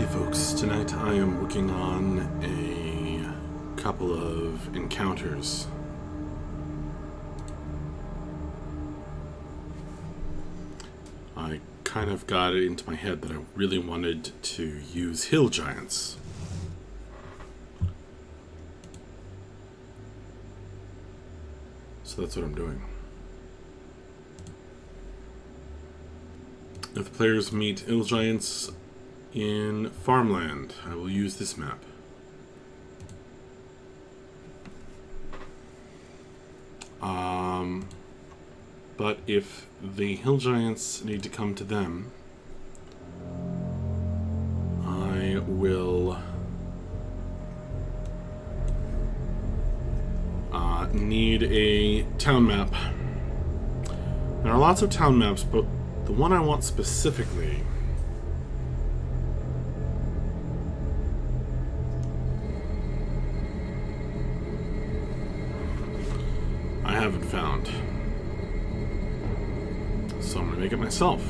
folks, tonight I am working on a couple of encounters. I kind of got it into my head that I really wanted to use hill giants. So that's what I'm doing. If the players meet hill giants in farmland, I will use this map. But if the hill giants need to come to them, I will need a town map. There are lots of town maps, but the one I want specifically I haven't found. So I'm going to make it myself.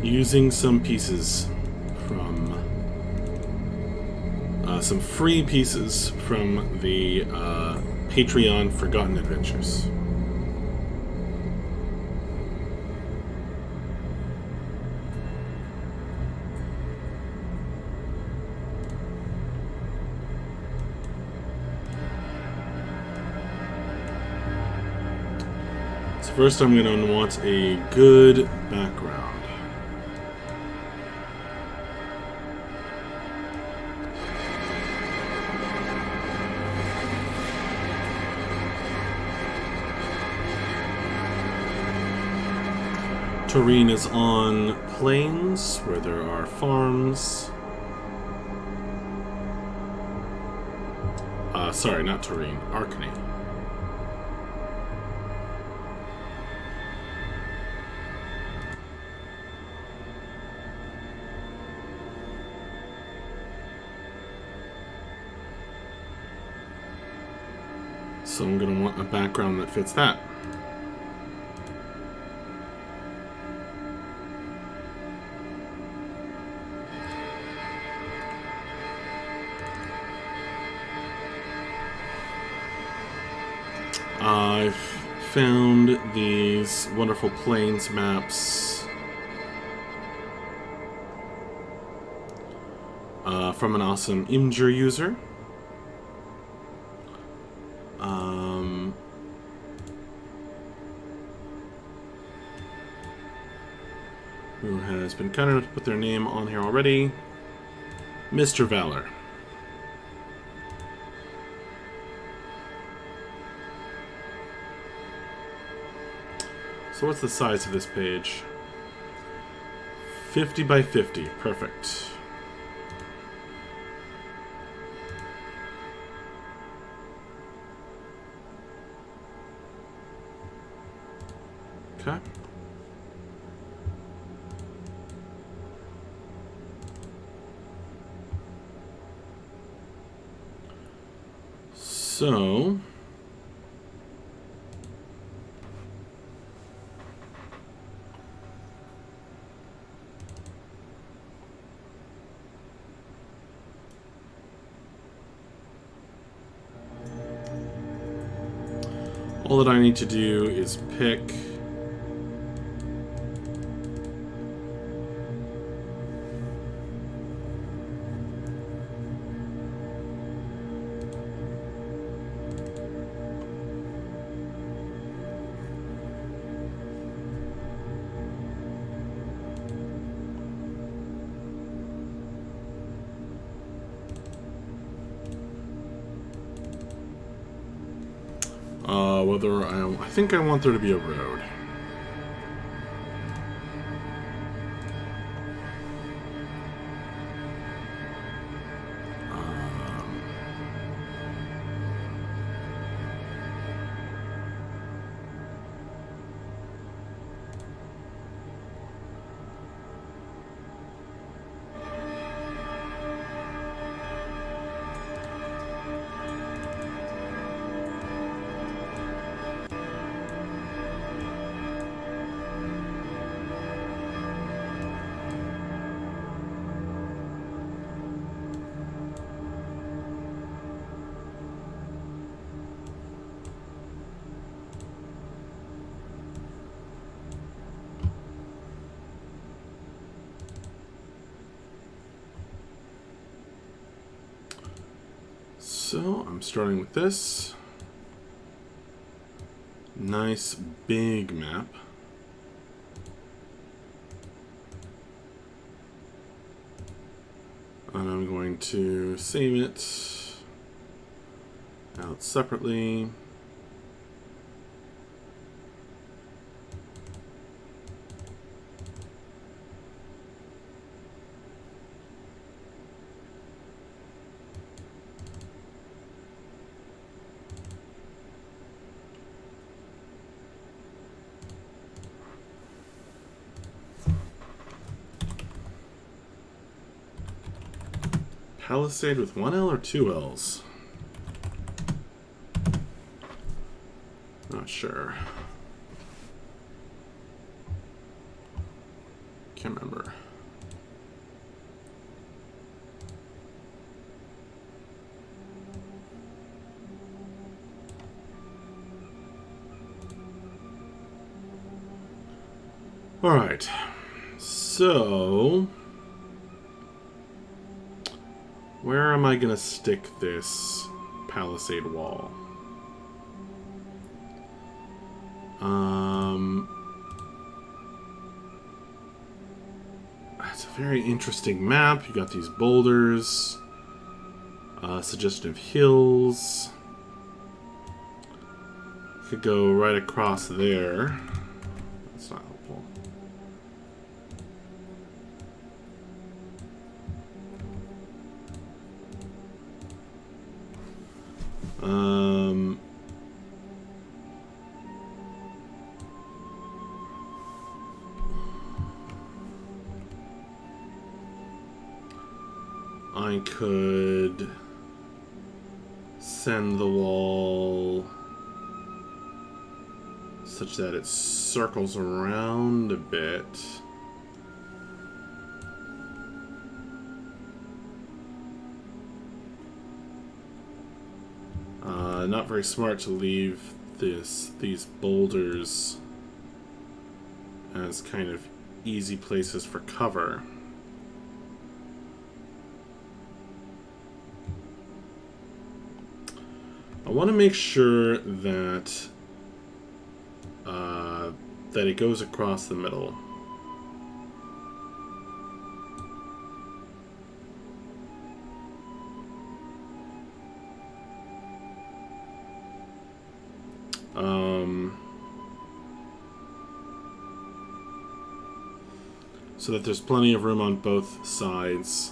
Using some pieces from some free pieces from the Patreon Forgotten Adventures. So first I'm going to want a good background. Toreen is on plains where there are farms. Sorry, not Toreen, Arkney. So I'm going to want a background that fits that. I've found these wonderful plains maps from an awesome Imgur user. Who has been kind enough to put their name on here already. Mr. Valor. So what's the size of this page? 50 by 50. Perfect. Okay. So all that I need to do is pick whether I think I want there to be a road. So I'm starting with this nice big map. And I'm going to save it out separately. Palisade with 1 L or 2 L's? Not sure. Can't remember. All right. So where am I gonna stick this palisade wall? It's a very interesting map. You got these boulders, suggestion of hills. Could go right across there. That's not helpful. I could send the wall such that it circles around a bit. Not very smart to leave these boulders as kind of easy places for cover. I want to make sure that that it goes across the middle. So that there's plenty of room on both sides.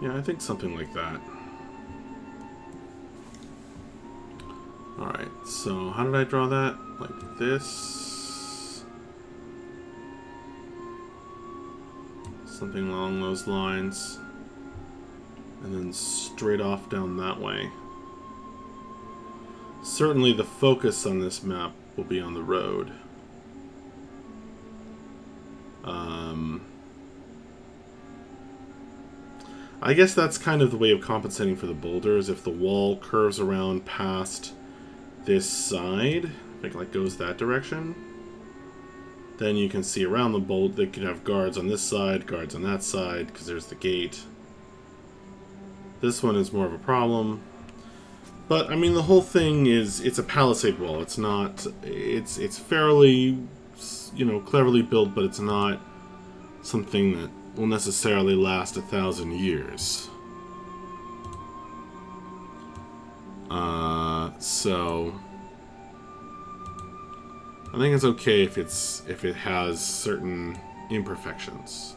Yeah, I think something like that. Alright, so how did I draw that? Like this? Something along those lines. And then straight off down that way. Certainly the focus on this map will be on the road. I guess that's kind of the way of compensating for the boulders. If the wall curves around past this side, like goes that direction, then you can see around the bolt. They could have guards on this side, guards on that side, because there's the gate. This one is more of a problem. But, I mean, the whole thing is, it's a palisade wall. It's not, it's fairly, you know, cleverly built, but it's not something that will necessarily last 1,000 years. So I think it's okay if it has certain imperfections.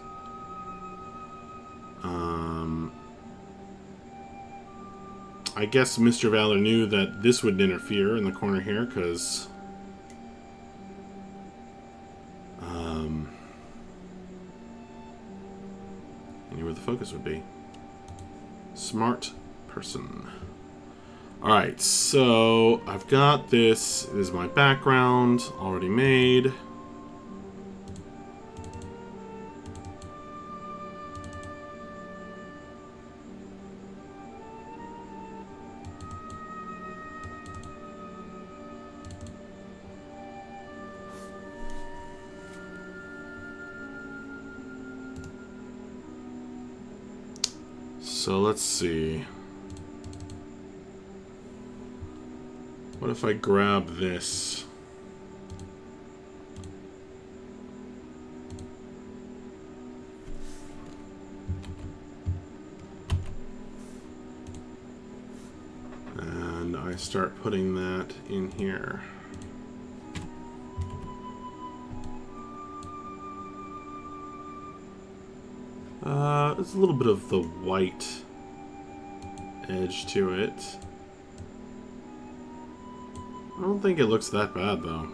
I guess Mr. Valor knew that this would interfere in the corner here, because he knew where the focus would be. Smart person. Alright, so I've got this. This is my background already made. So let's see. What if I grab this? And I start putting that in here. There's a little bit of the white edge to it. I don't think it looks that bad, though.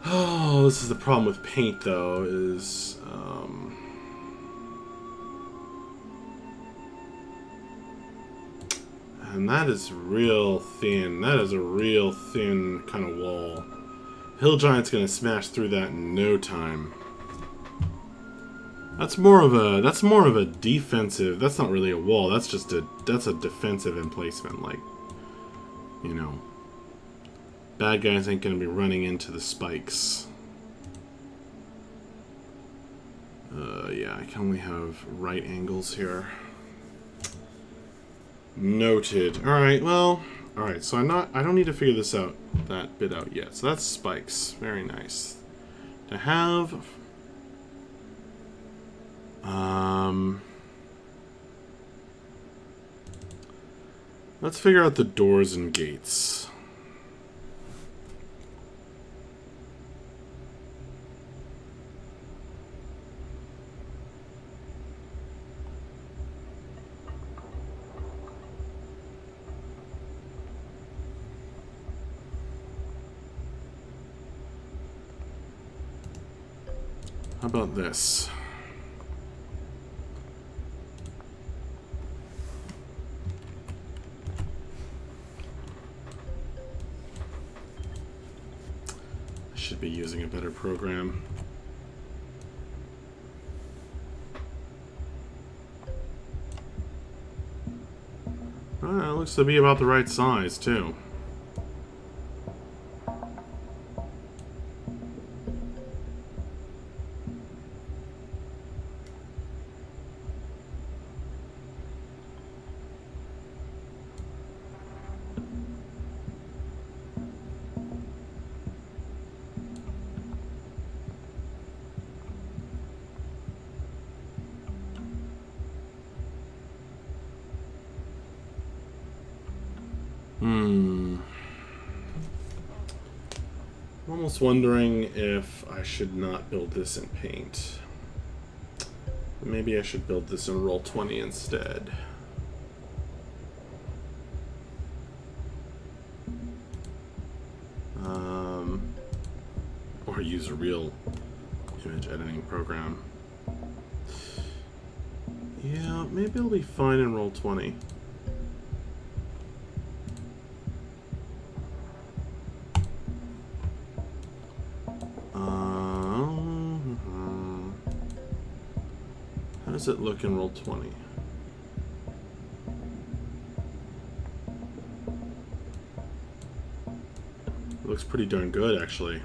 Oh, this is the problem with paint, though, is... and that is real thin. That is a real thin kind of wall. Hill Giant's gonna smash through that in no time. That's more of a defensive. That's not really a wall. That's just a defensive emplacement. Like, you know, bad guys ain't gonna be running into the spikes. Yeah, I can only have right angles here. Noted. All right. Well. All right. So I don't need to figure that bit out yet. So that's spikes. Very nice. To have. Let's figure out the doors and gates. How about this? I should be using a better program. Alright, it looks to be about the right size, too. I'm almost wondering if I should not build this in Paint. Maybe I should build this in Roll20 instead. Or use a real image editing program. Yeah, maybe it'll be fine in Roll20. How does it look in Roll20? It looks pretty darn good, actually.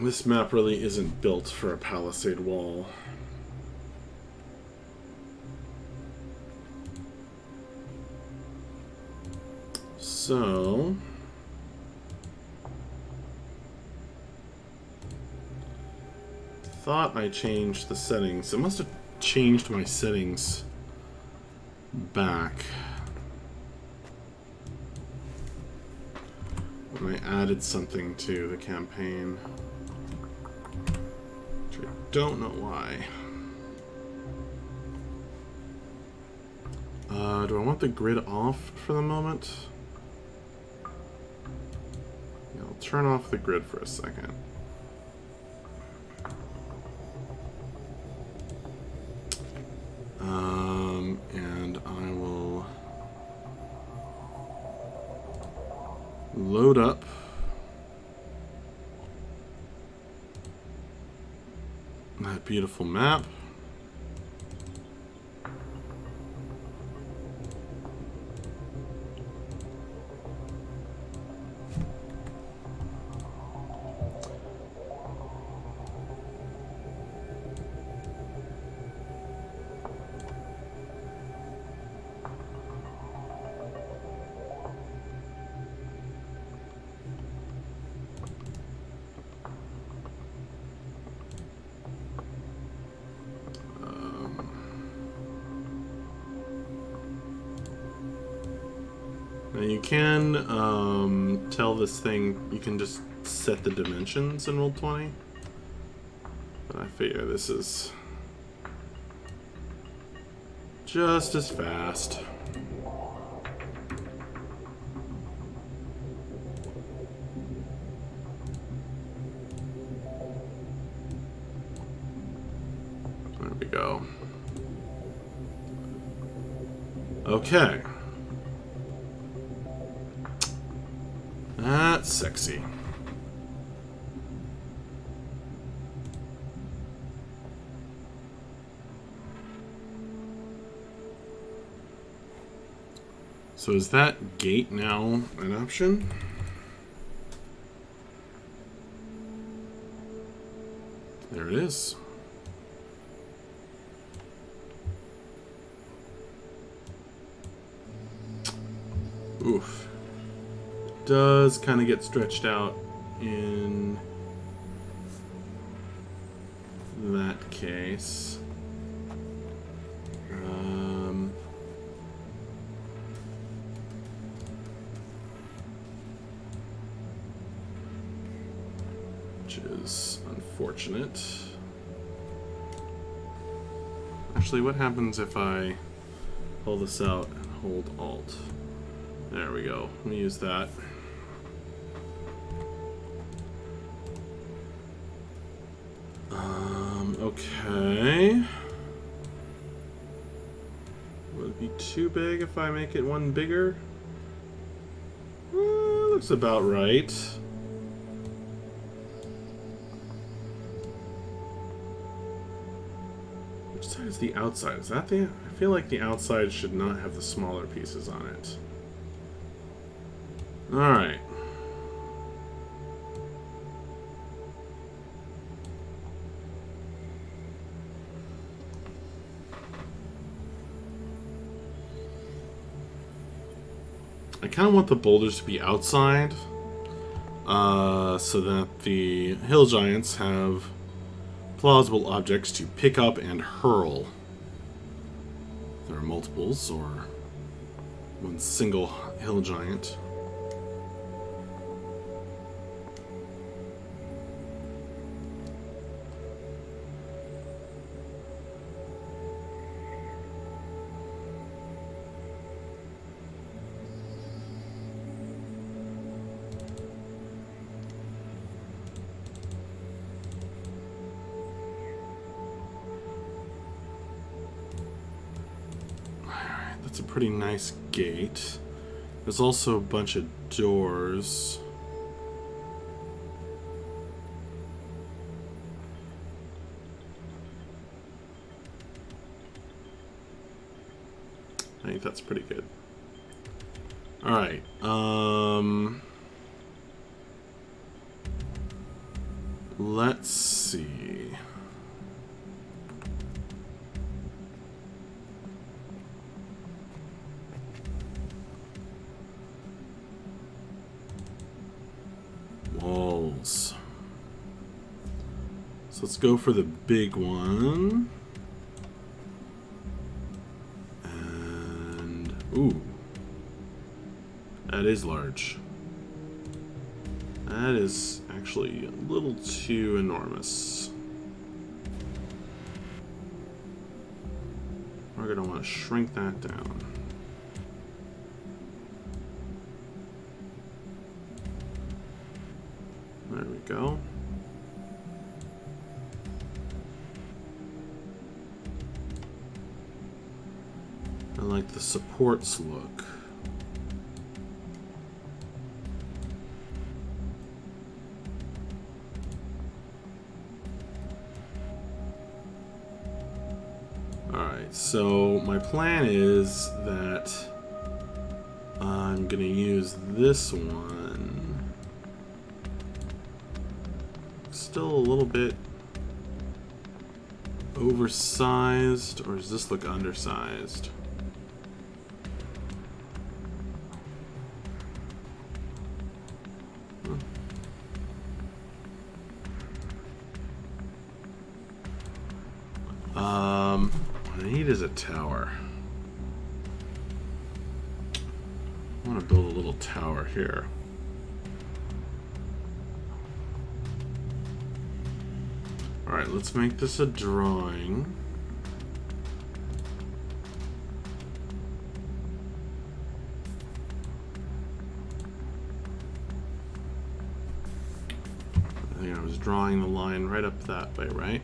This map really isn't built for a palisade wall. So... thought I changed the settings. It must have changed my settings back when I added something to the campaign. Which I don't know why. Do I want the grid off for the moment? Yeah, I'll turn off the grid for a second. And I will load up that beautiful map. Now you can tell this thing, you can just set the dimensions in Roll20, but I figure this is just as fast. There we go. Okay. That's sexy. So is that gate now an option? There it is. Oof. Does kind of get stretched out in that case. Which is unfortunate. Actually, what happens if I pull this out and hold Alt? There we go. Let me use that. Okay. Would it be too big if I make it one bigger? Looks about right. Which side is the outside? Is that the... I feel like the outside should not have the smaller pieces on it. Alright. I kind of want the boulders to be outside, so that the hill giants have plausible objects to pick up and hurl. There are multiples, or one single hill giant. That's a pretty nice gate. There's also a bunch of doors. I think that's pretty good. Alright, let's see. Walls. So let's go for the big one. And, ooh. That is large. That is actually a little too enormous. We're going to want to shrink that down. There we go. I like the supports look. Alright, so my plan is that I'm going to use this one. Still a little bit oversized, or does this look undersized? What I need is a tower. I want to build a little tower here. Alright, let's make this a drawing. I think I was drawing the line right up that way, right?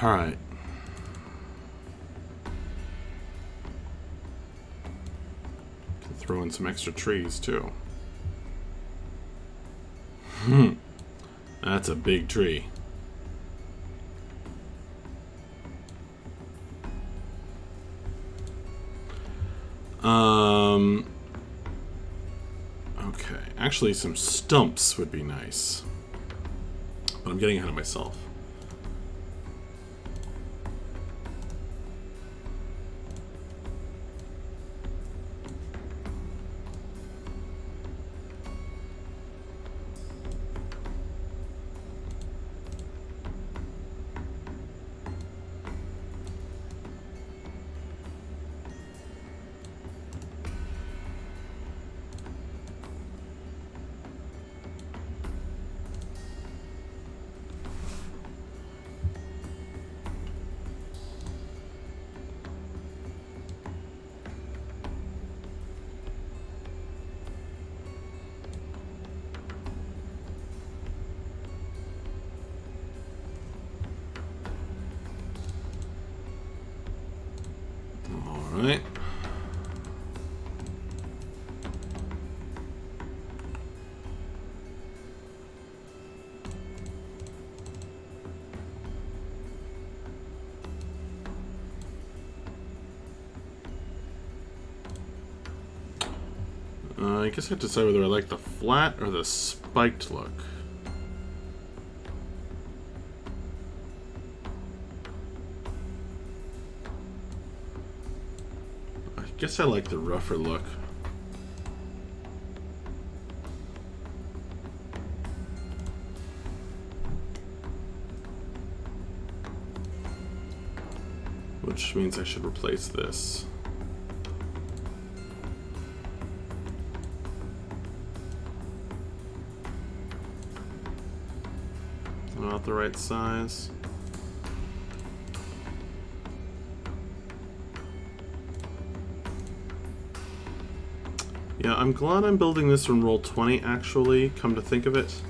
Alright. Can throw in some extra trees too. That's a big tree. Okay, actually some stumps would be nice. But I'm getting ahead of myself. Alright. I guess I have to decide whether I like the flat or the spiked look. I guess I like the rougher look. Which means I should replace this. About the right size. Yeah, I'm glad I'm building this in Roll20 actually, come to think of it.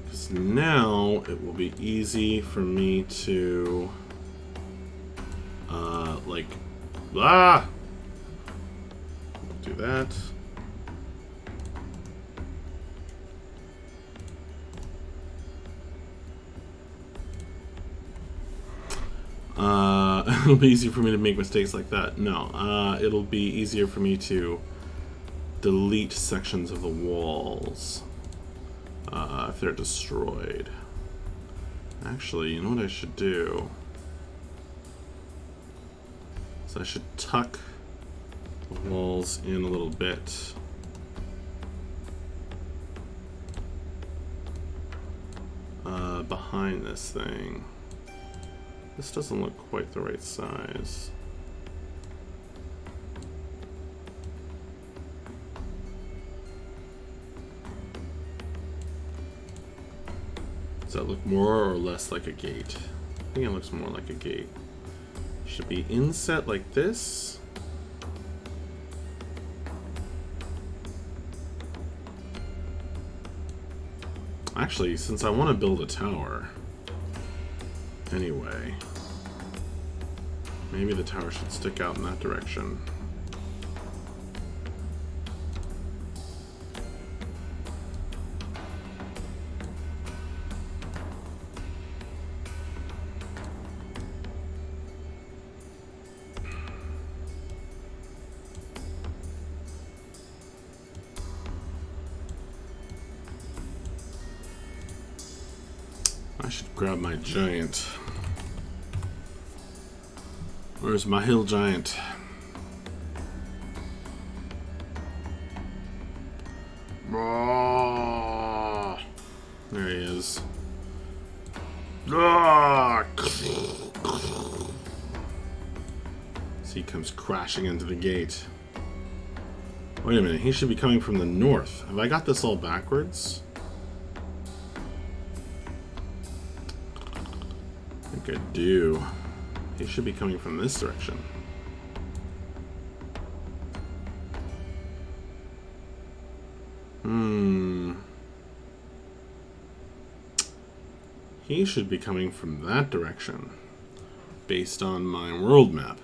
Because now it will be easy for me to do that. It'll be easier for me to make mistakes like that. No, it'll be easier for me to delete sections of the walls if they're destroyed. Actually, you know what I should do? So I should tuck the walls in a little bit. behind this thing. This doesn't look quite the right size. Does that look more or less like a gate? I think it looks more like a gate. Should be inset like this. Actually, since I want to build a tower, anyway, maybe the tower should stick out in that direction. I should grab my giant. Where's my hill giant? Oh, there he is. Oh. So he comes crashing into the gate. Wait a minute, he should be coming from the north. Have I got this all backwards? I think I do. He should be coming from this direction. He should be coming from that direction, based on my world map.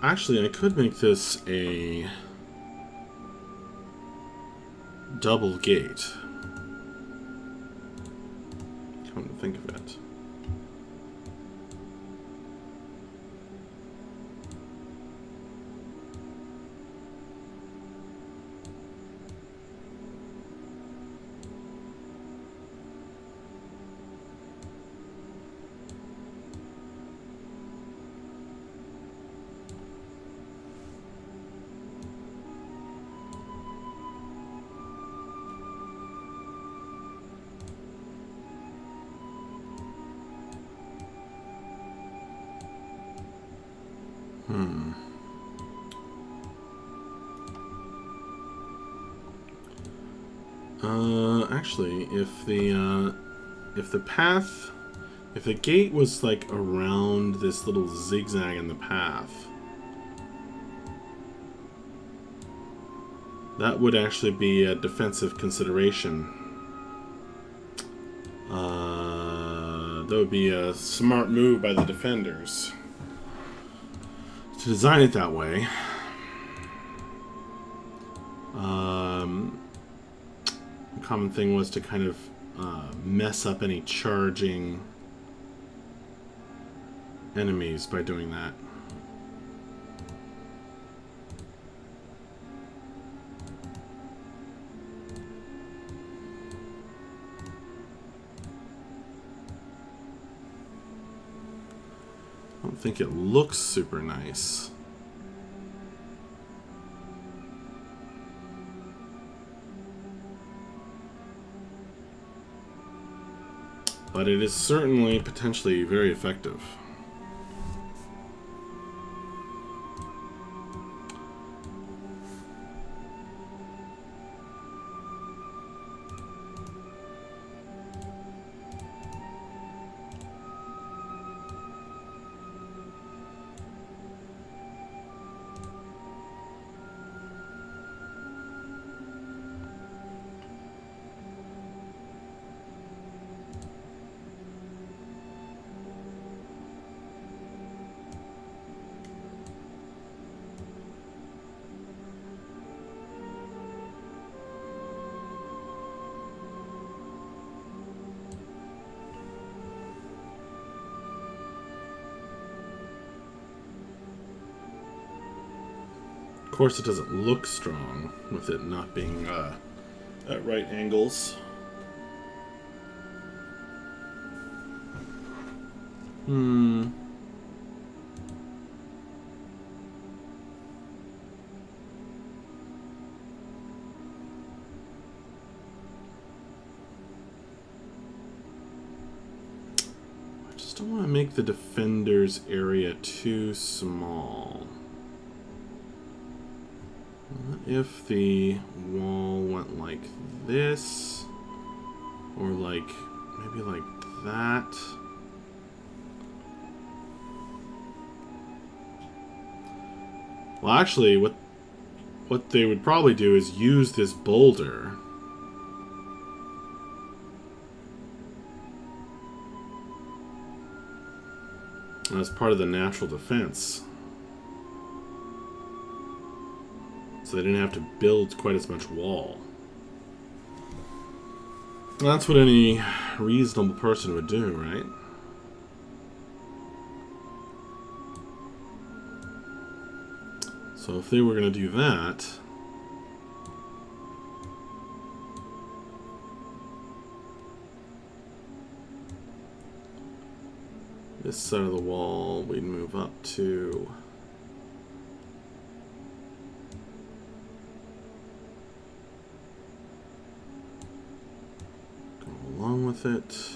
Actually, I could make this a double gate. Come to think of it. Actually, if the gate was like around this little zigzag in the path, that would actually be a defensive consideration. That would be a smart move by the defenders to design it that way. The common thing was to kind of mess up any charging enemies by doing that. I don't think it looks super nice. But it is certainly potentially very effective. course, it doesn't look strong with it not being at right angles. I just don't want to make the defender's area too small. What if the wall went like this? Or like, maybe like that? Well, actually, what they would probably do is use this boulder as part of the natural defense. So they didn't have to build quite as much wall. That's what any reasonable person would do, right? So if they were going to do that, this side of the wall we'd move up to go along with it.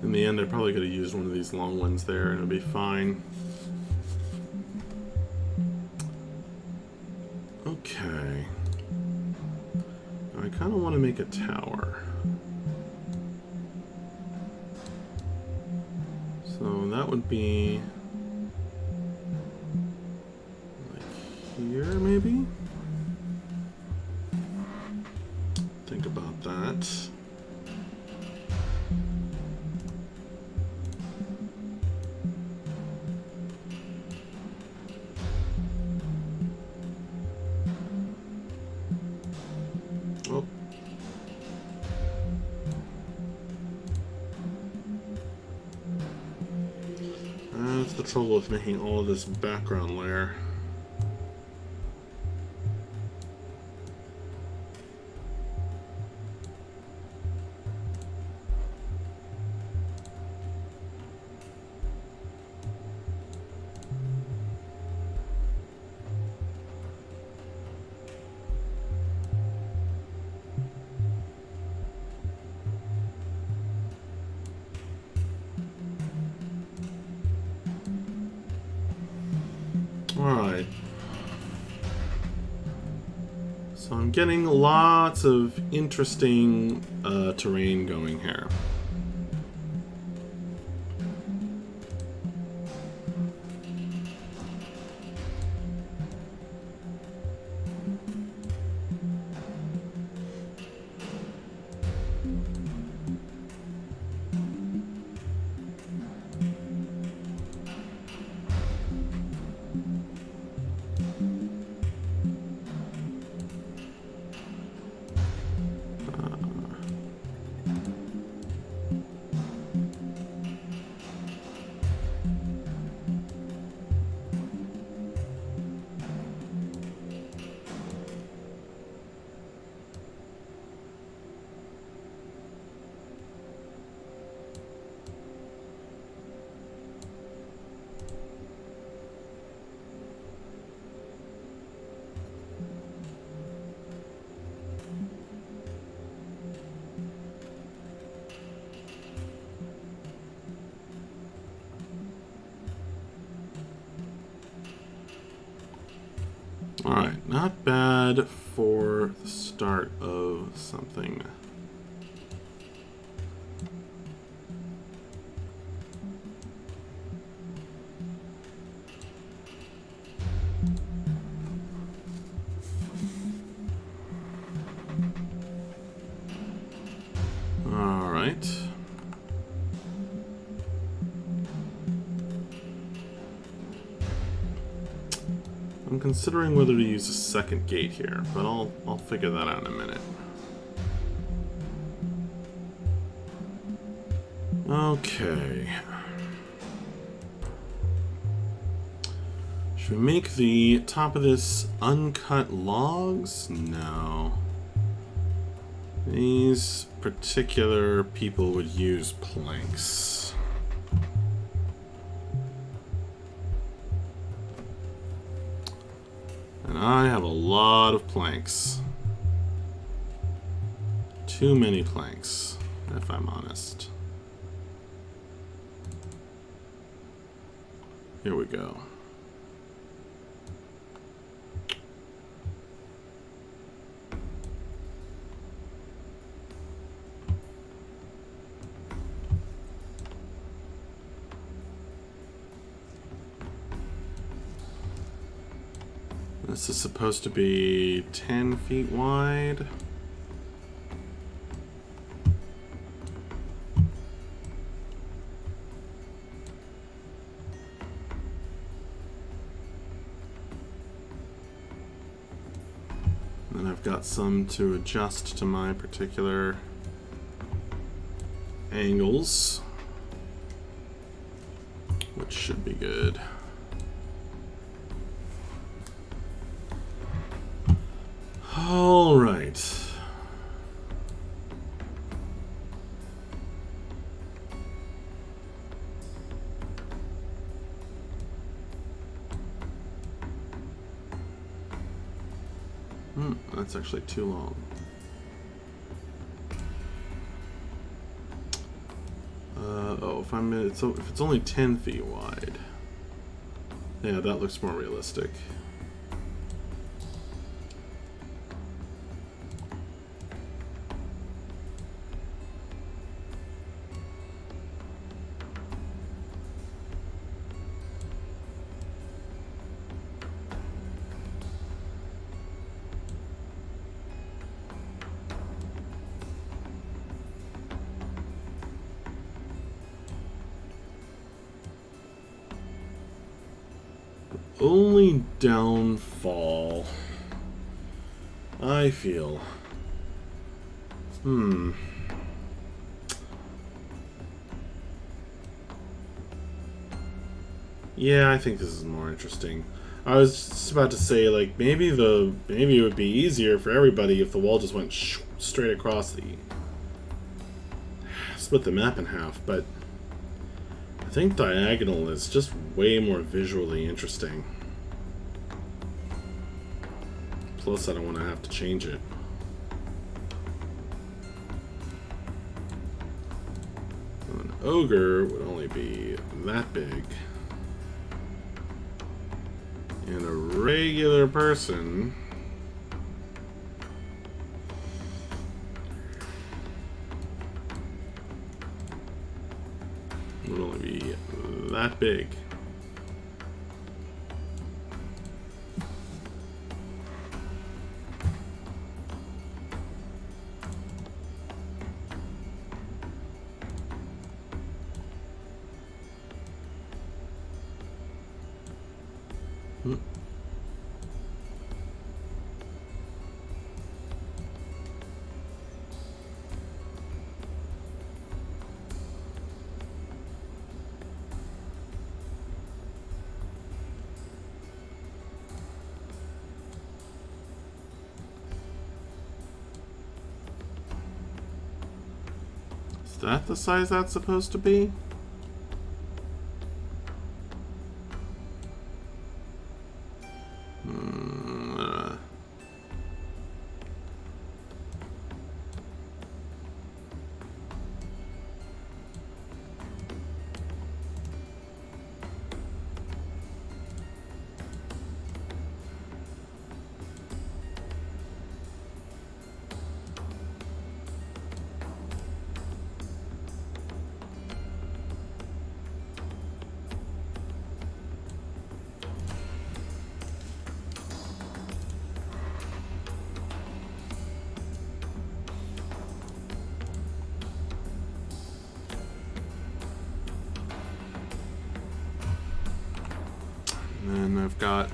In the end, I probably could have used one of these long ones there and it'd be fine. Okay. I kind of want to make a tower. So that would be like here, maybe? Think about that. Oh. That's the trouble with making all of this background layer. Alright. So I'm getting lots of interesting terrain going here. Alright, not bad for the start of something. Alright. I'm considering whether to use a second gate here, but I'll figure that out in a minute. Okay. Should we make the top of this uncut logs? No. These particular people would use planks. And I have a lot of planks. Too many planks, if I'm honest. Here we go. This is supposed to be 10 feet wide. And I've got some to adjust to my particular angles, which should be good. All right. That's actually too long. If it's only 10 feet wide, yeah, that looks more realistic. Only downfall I feel. Yeah, I think this is more interesting. I was just about to say, like, maybe it would be easier for everybody if the wall just went straight across split the map in half, but I think diagonal is just way more visually interesting. Plus, I don't want to have to change it. An ogre would only be that big. And a regular person would only be that big. Is that the size that's supposed to be? And then I've got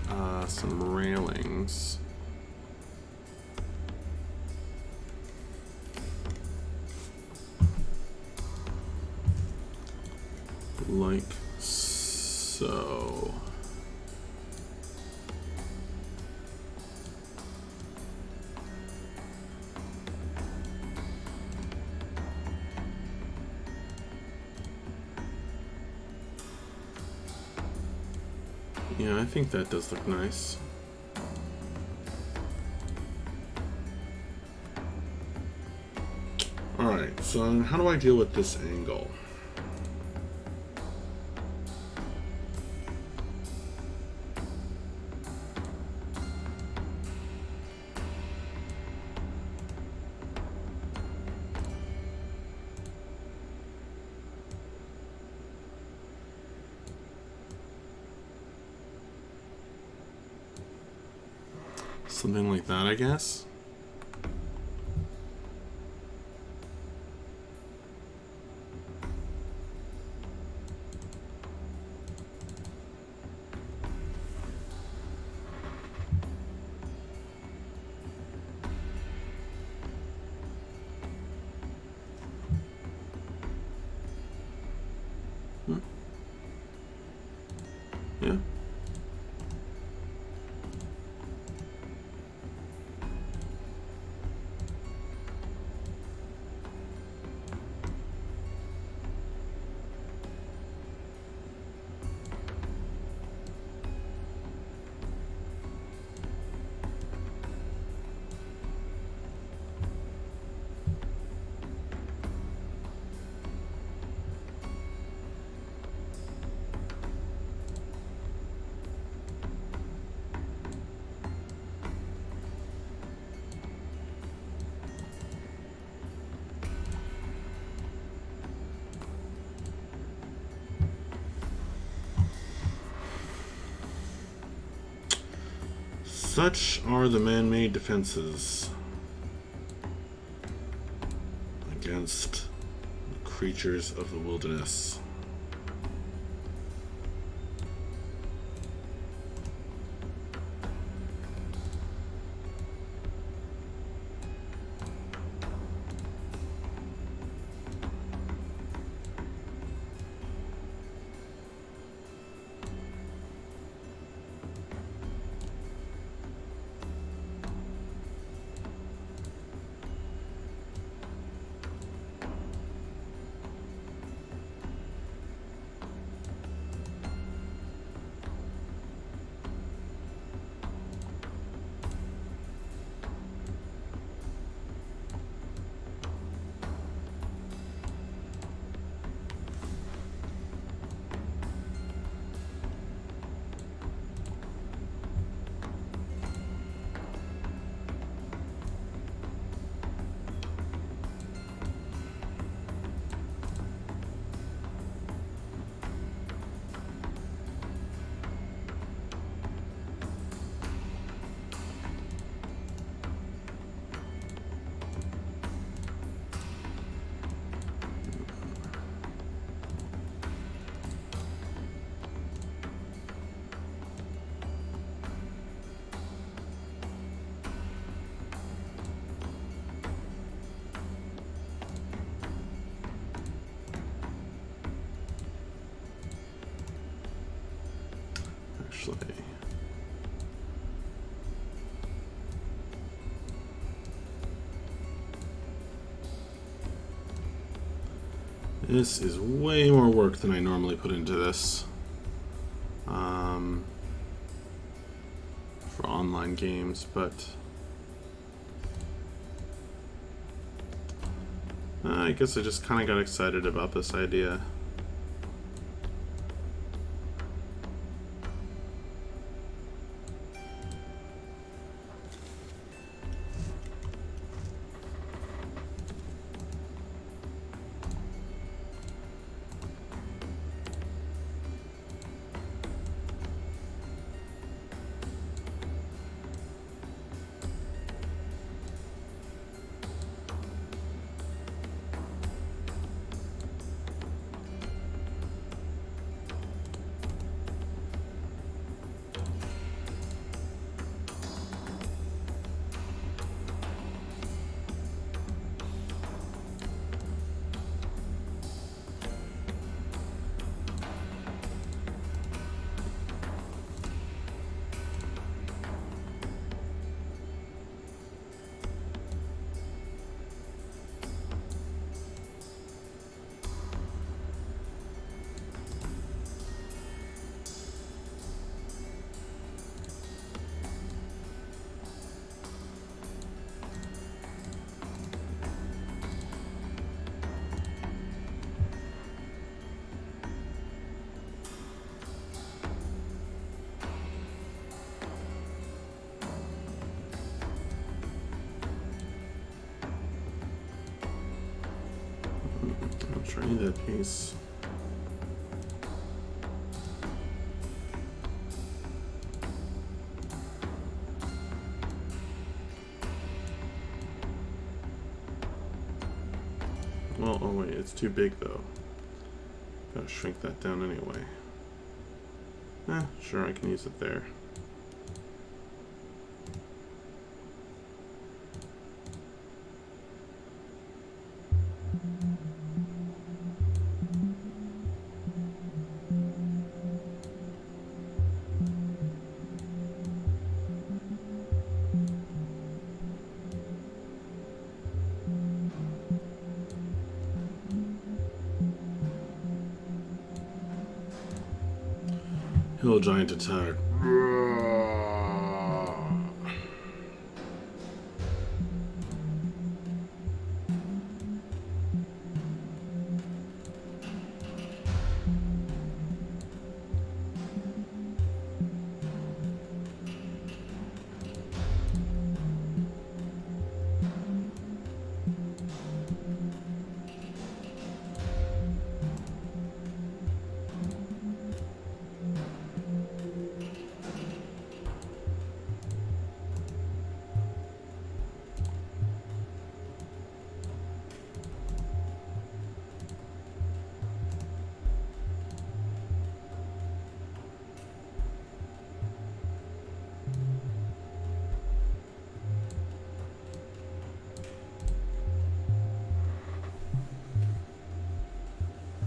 some railings. Like so. Yeah, I think that does look nice. Alright, so how do I deal with this angle? Something like that, I guess. Yeah. Such are the man-made defenses against the creatures of the wilderness. Actually, this is way more work than I normally put into this for online games, but I guess I just kind of got excited about this idea. Sure, I need that piece. Well, oh wait, it's too big though. Gotta shrink that down anyway. Sure, I can use it there. Hill Giant attack.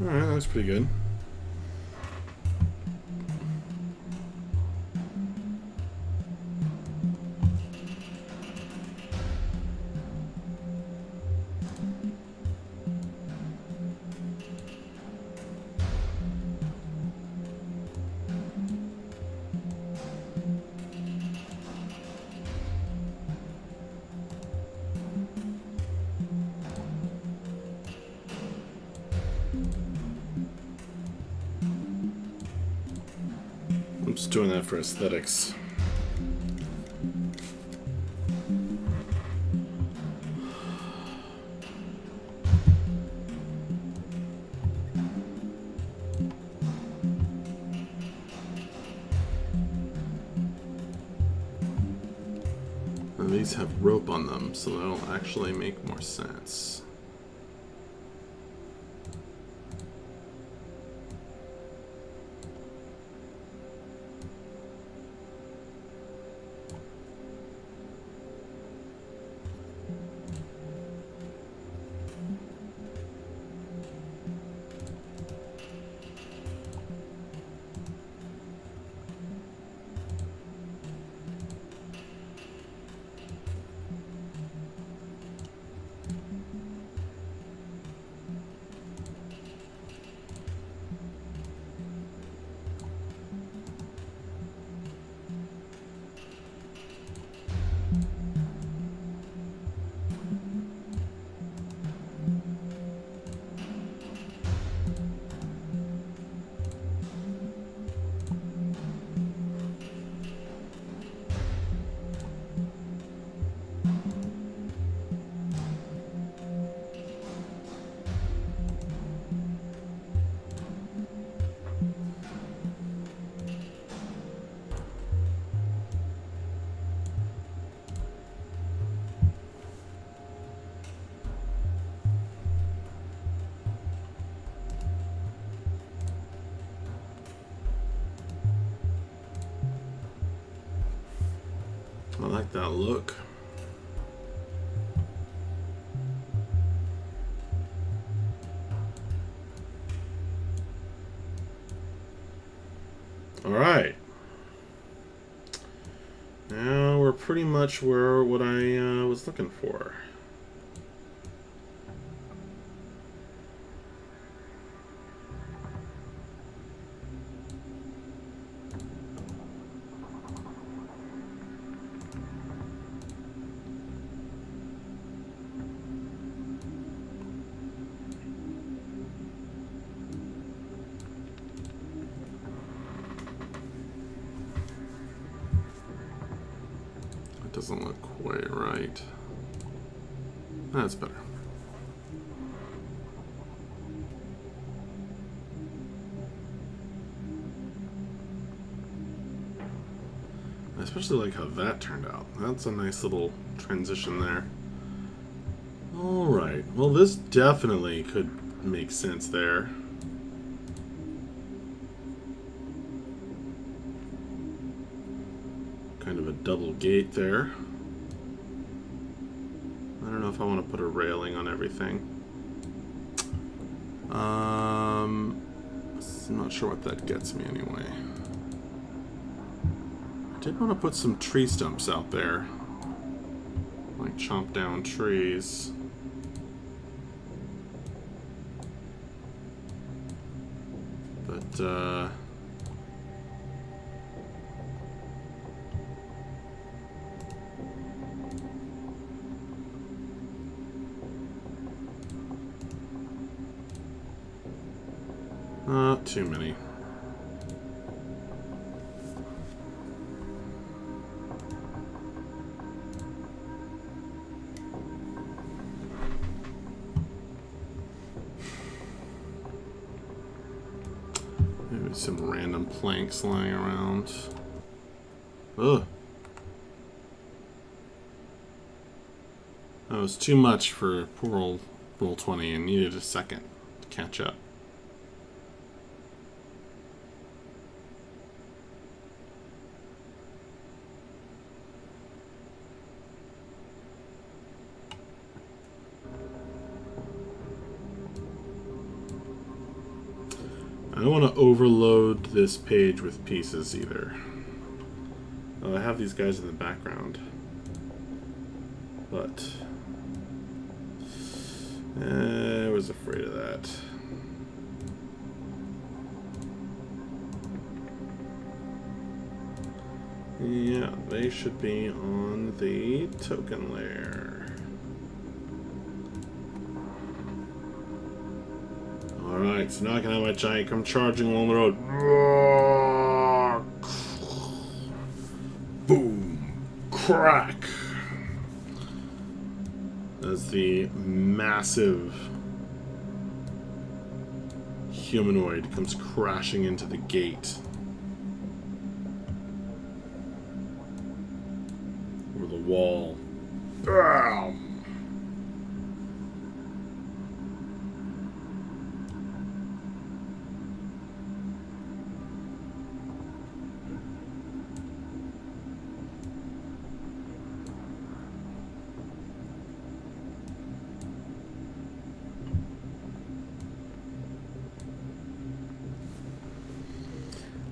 Alright, that looks pretty good. I'm just doing that for aesthetics. And these have rope on them, so that'll actually make more sense. I like that look. All right. Now we're pretty much where what I was looking for. Doesn't look quite right. That's better. I especially like how that turned out. That's a nice little transition there. Alright, well this definitely could make sense there. Kind of a double gate there. I don't know if I want to put a railing on everything. I'm not sure what that gets me anyway. I did want to put some tree stumps out there. Like chomp down trees. But, not too many. Maybe some random planks lying around. Ugh. That was too much for poor old Roll20 and needed a second to catch up. I don't want to overload this page with pieces either. Oh, I have these guys in the background. But I was afraid of that. Yeah, they should be on the token layer. Alright, so now I can have my giant come charging along the road. Boom! Crack! As the massive humanoid comes crashing into the gate. Or the wall. Bam!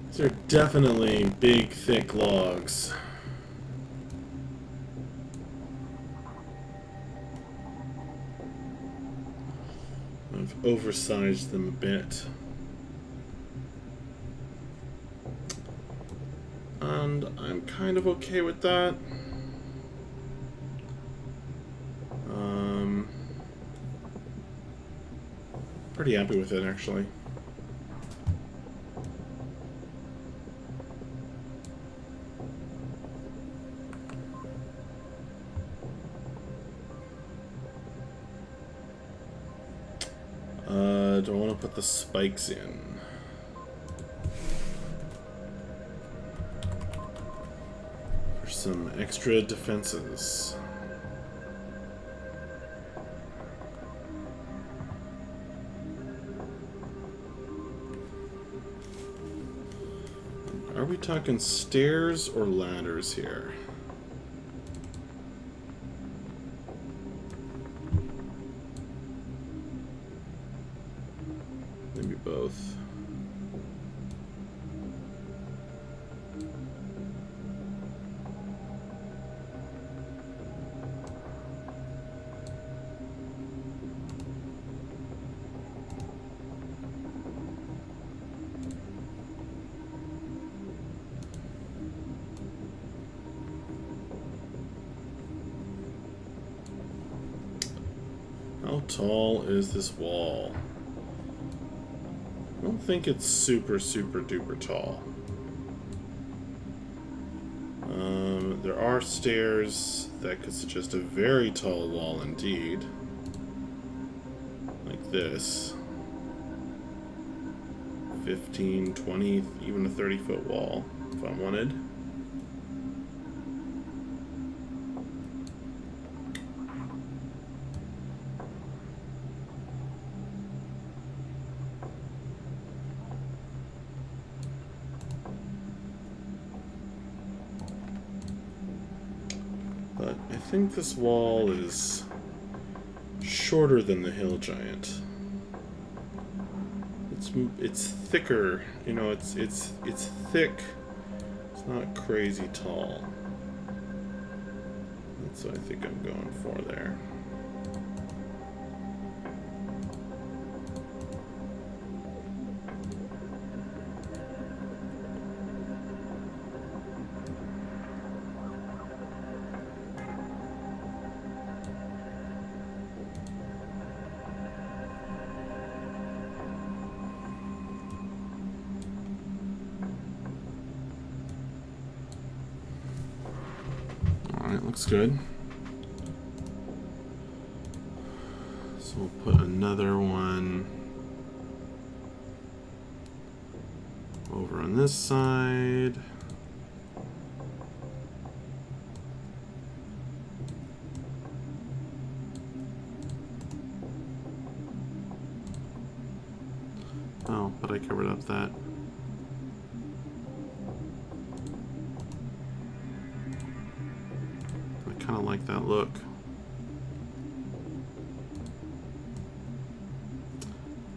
These are definitely big, thick logs. I've oversized them a bit. And I'm kind of okay with that. Pretty happy with it, actually. Do I want to put the spikes in? For some extra defenses. Are we talking stairs or ladders here? Maybe both. How tall is this wall? I don't think it's super duper tall. There are stairs that could suggest a very tall wall indeed. Like this. 15, 20, even a 30-foot wall, if I wanted. But I think this wall is shorter than the hill giant. It's thicker, you know. It's thick. It's not crazy tall. That's what I think I'm going for there. Alright, looks good. So we'll put another one over on this side. Oh, but I covered up that. I kind of like that look.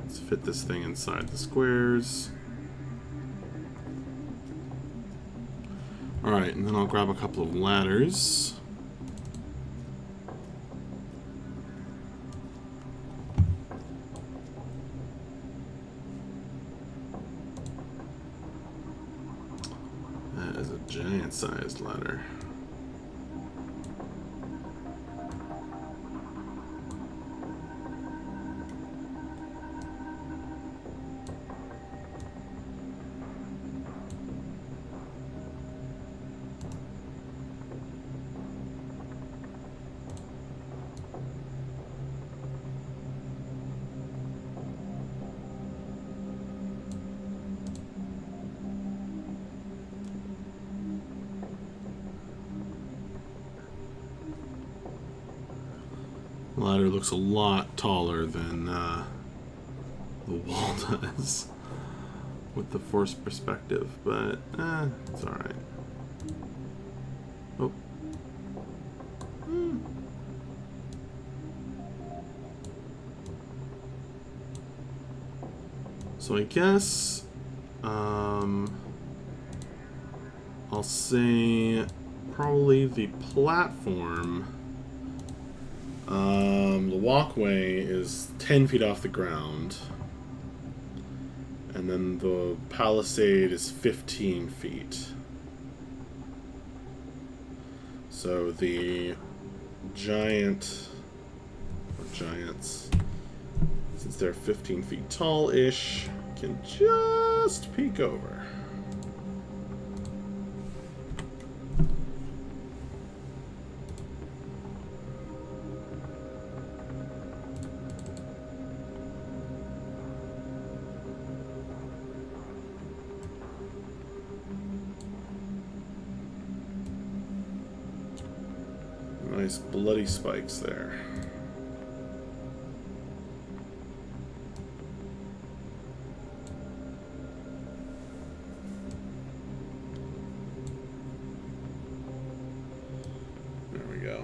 Let's fit this thing inside the squares. Alright, and then I'll grab a couple of ladders. That is a giant-sized ladder. The ladder looks a lot taller than the wall does with the forced perspective, but it's alright. Oh. So I guess I'll say probably the platform. The walkway is 10 feet off the ground, and then the palisade is 15 feet. So the giants, since they're 15 feet tall-ish, can just peek over. Nice bloody spikes there. There we go.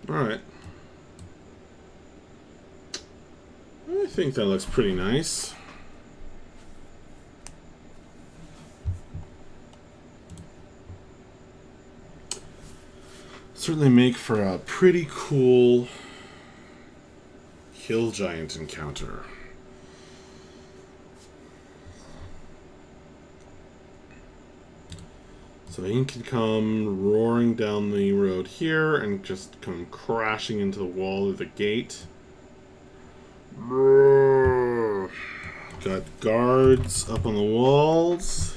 Alright. I think that looks pretty nice. certainly make for a pretty cool hill giant encounter. So he can come roaring down the road here and just come crashing into the wall of the gate. Got guards up on the walls.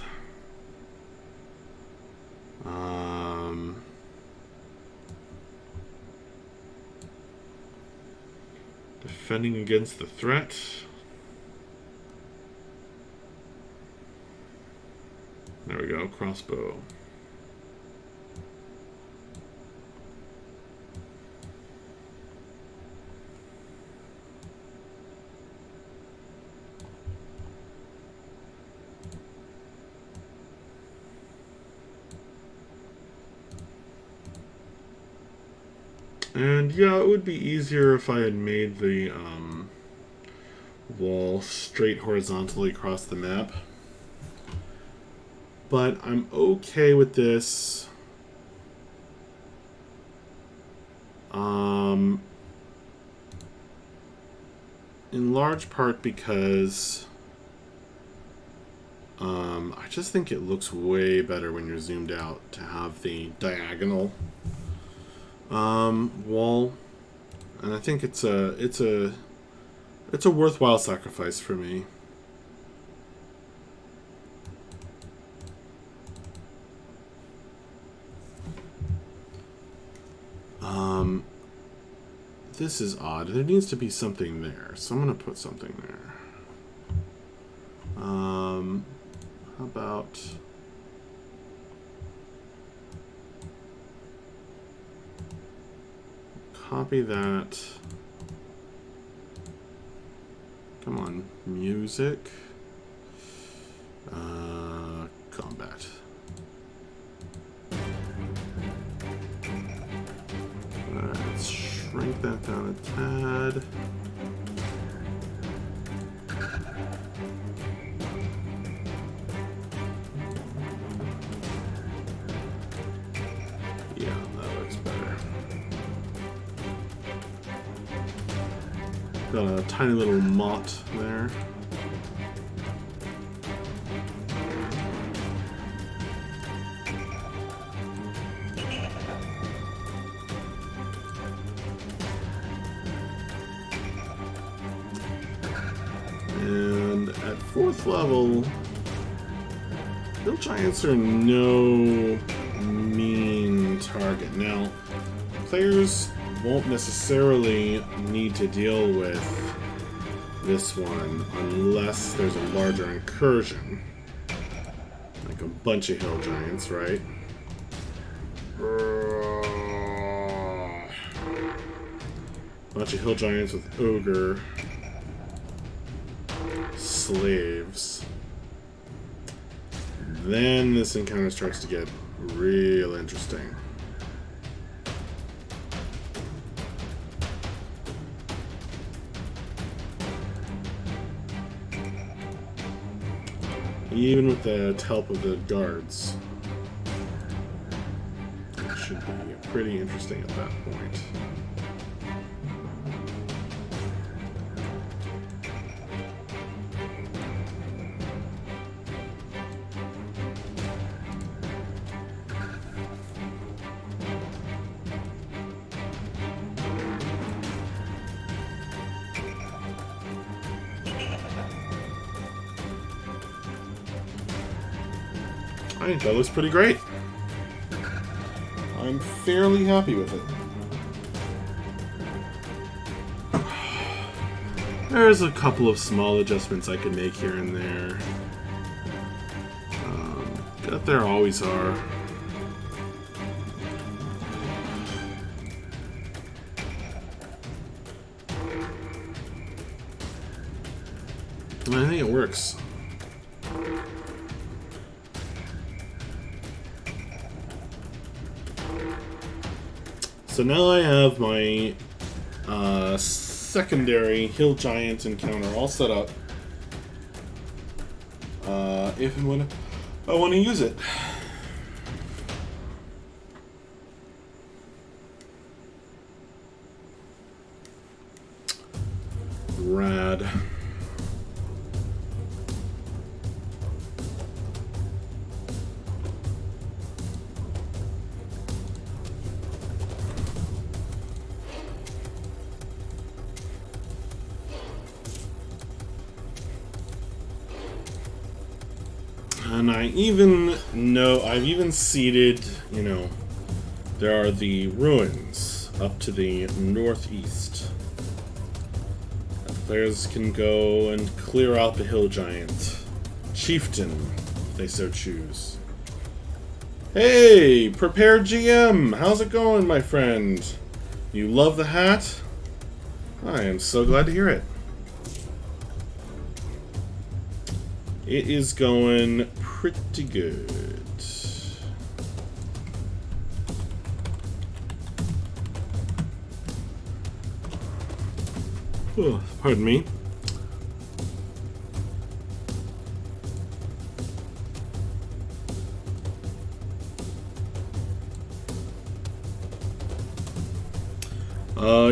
Defending against the threat. There we go, crossbow. And yeah, it would be easier if I had made the wall straight horizontally across the map. But I'm okay with this. In large part because I just think it looks way better when you're zoomed out to have the diagonal wall, and I think it's a worthwhile sacrifice for me. This is odd. There needs to be something there, so I'm gonna put something there. How about copy that. Come on, music. Combat. Let's shrink that down a tad. Yeah, that looks better. Got a tiny little motte there. And at 4th level, hill giants are no mean target. Now, players won't necessarily need to deal with this one unless there's a larger incursion. Like a bunch of hill giants, right? Bunch of hill giants with ogre slaves. Then this encounter starts to get real interesting. Even with the help of the guards. It should be pretty interesting at that point. I think that looks pretty great. I'm fairly happy with it. There's a couple of small adjustments I could make here and there. But there always are. And I think it works. So now I have my secondary hill giant encounter all set up. If and when I want to use it. Rad. And I even know, I've even seeded, you know, there are the ruins up to the northeast. The players can go and clear out the hill giant. Chieftain, if they so choose. Hey, Prepared GM! How's it going, my friend? You love the hat? I am so glad to hear it. It is going pretty good. Oh, pardon me.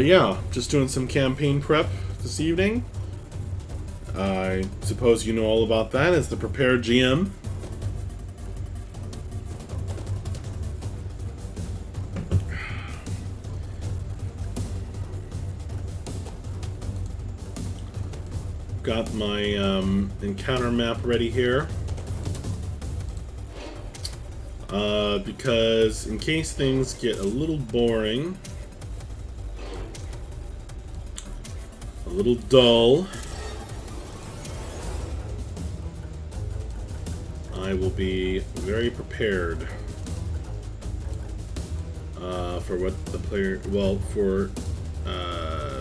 Yeah, just doing some campaign prep this evening. I suppose you know all about that as the Prepared GM. Got my encounter map ready here. Because in case things get a little boring, a little dull, I will be very prepared for what the player, well, for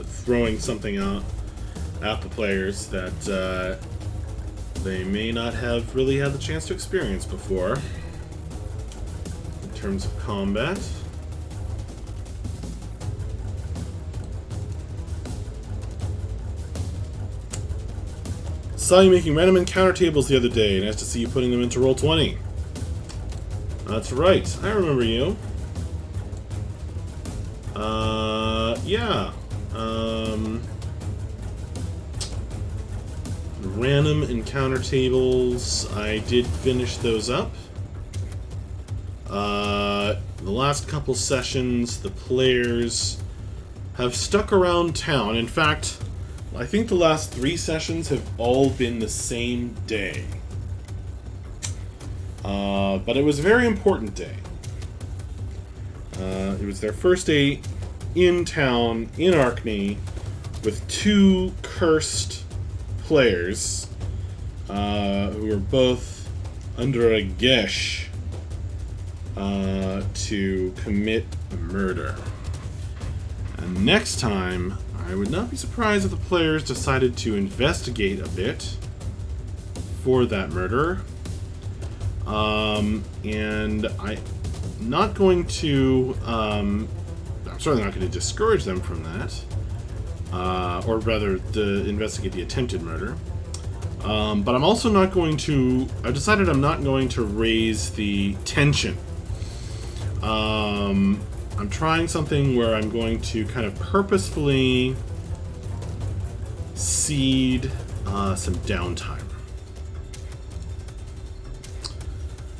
throwing something out at the players that they may not have really had the chance to experience before in terms of combat. Saw you making random encounter tables the other day. Nice to see you putting them into Roll20. That's right. I remember you. Yeah. Random encounter tables. I did finish those up. The last couple sessions, the players have stuck around town. In fact, I think the last 3 sessions have all been the same day. But it was a very important day. It was their first day in town, in Arkney, with 2 cursed players who were both under a gesh to commit murder. And next time, I would not be surprised if the players decided to investigate a bit for that murder. And I'm not going to, I'm certainly not going to discourage them from that. Or rather, to investigate the attempted murder. But I'm also not going to, I've decided I'm not going to raise the tension. I'm trying something where I'm going to kind of purposefully seed some downtime.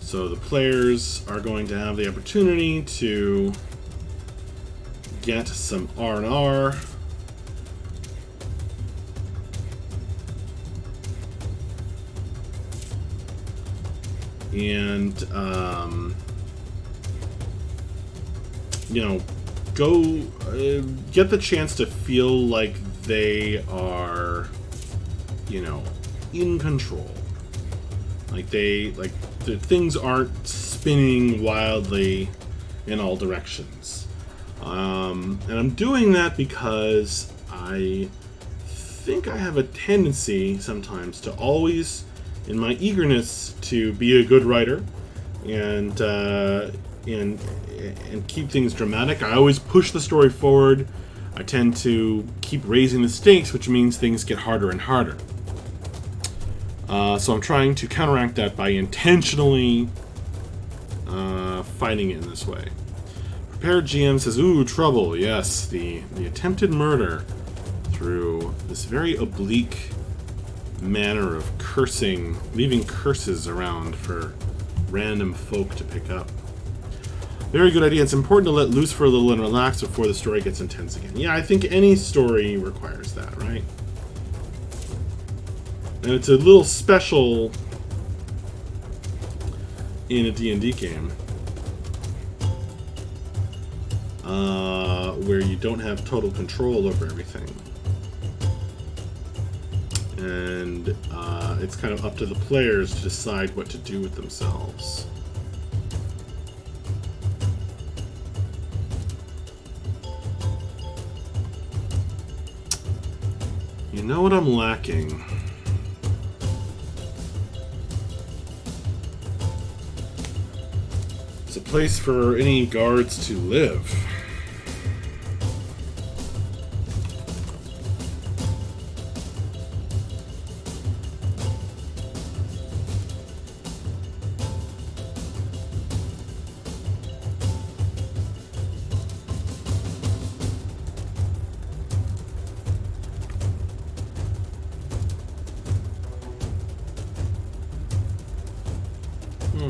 So the players are going to have the opportunity to get some R&R. And, you know, go get the chance to feel like they are, you know, in control. Like the things aren't spinning wildly in all directions. And I'm doing that because I think I have a tendency sometimes to always, in my eagerness to be a good writer and keep things dramatic, I always push the story forward. I tend to keep raising the stakes, which means things get harder and harder. So I'm trying to counteract that by intentionally fighting it in this way. Prepared GM says, ooh, trouble. Yes, the attempted murder. through this very oblique manner of cursing, leaving curses around for random folk to pick up. Very good idea. It's important to let loose for a little and relax before the story gets intense again. Yeah, I think any story requires that, right? And it's a little special in a D&D game. Where you don't have total control over everything. And it's kind of up to the players to decide what to do with themselves. You know what I'm lacking? It's a place for any guards to live.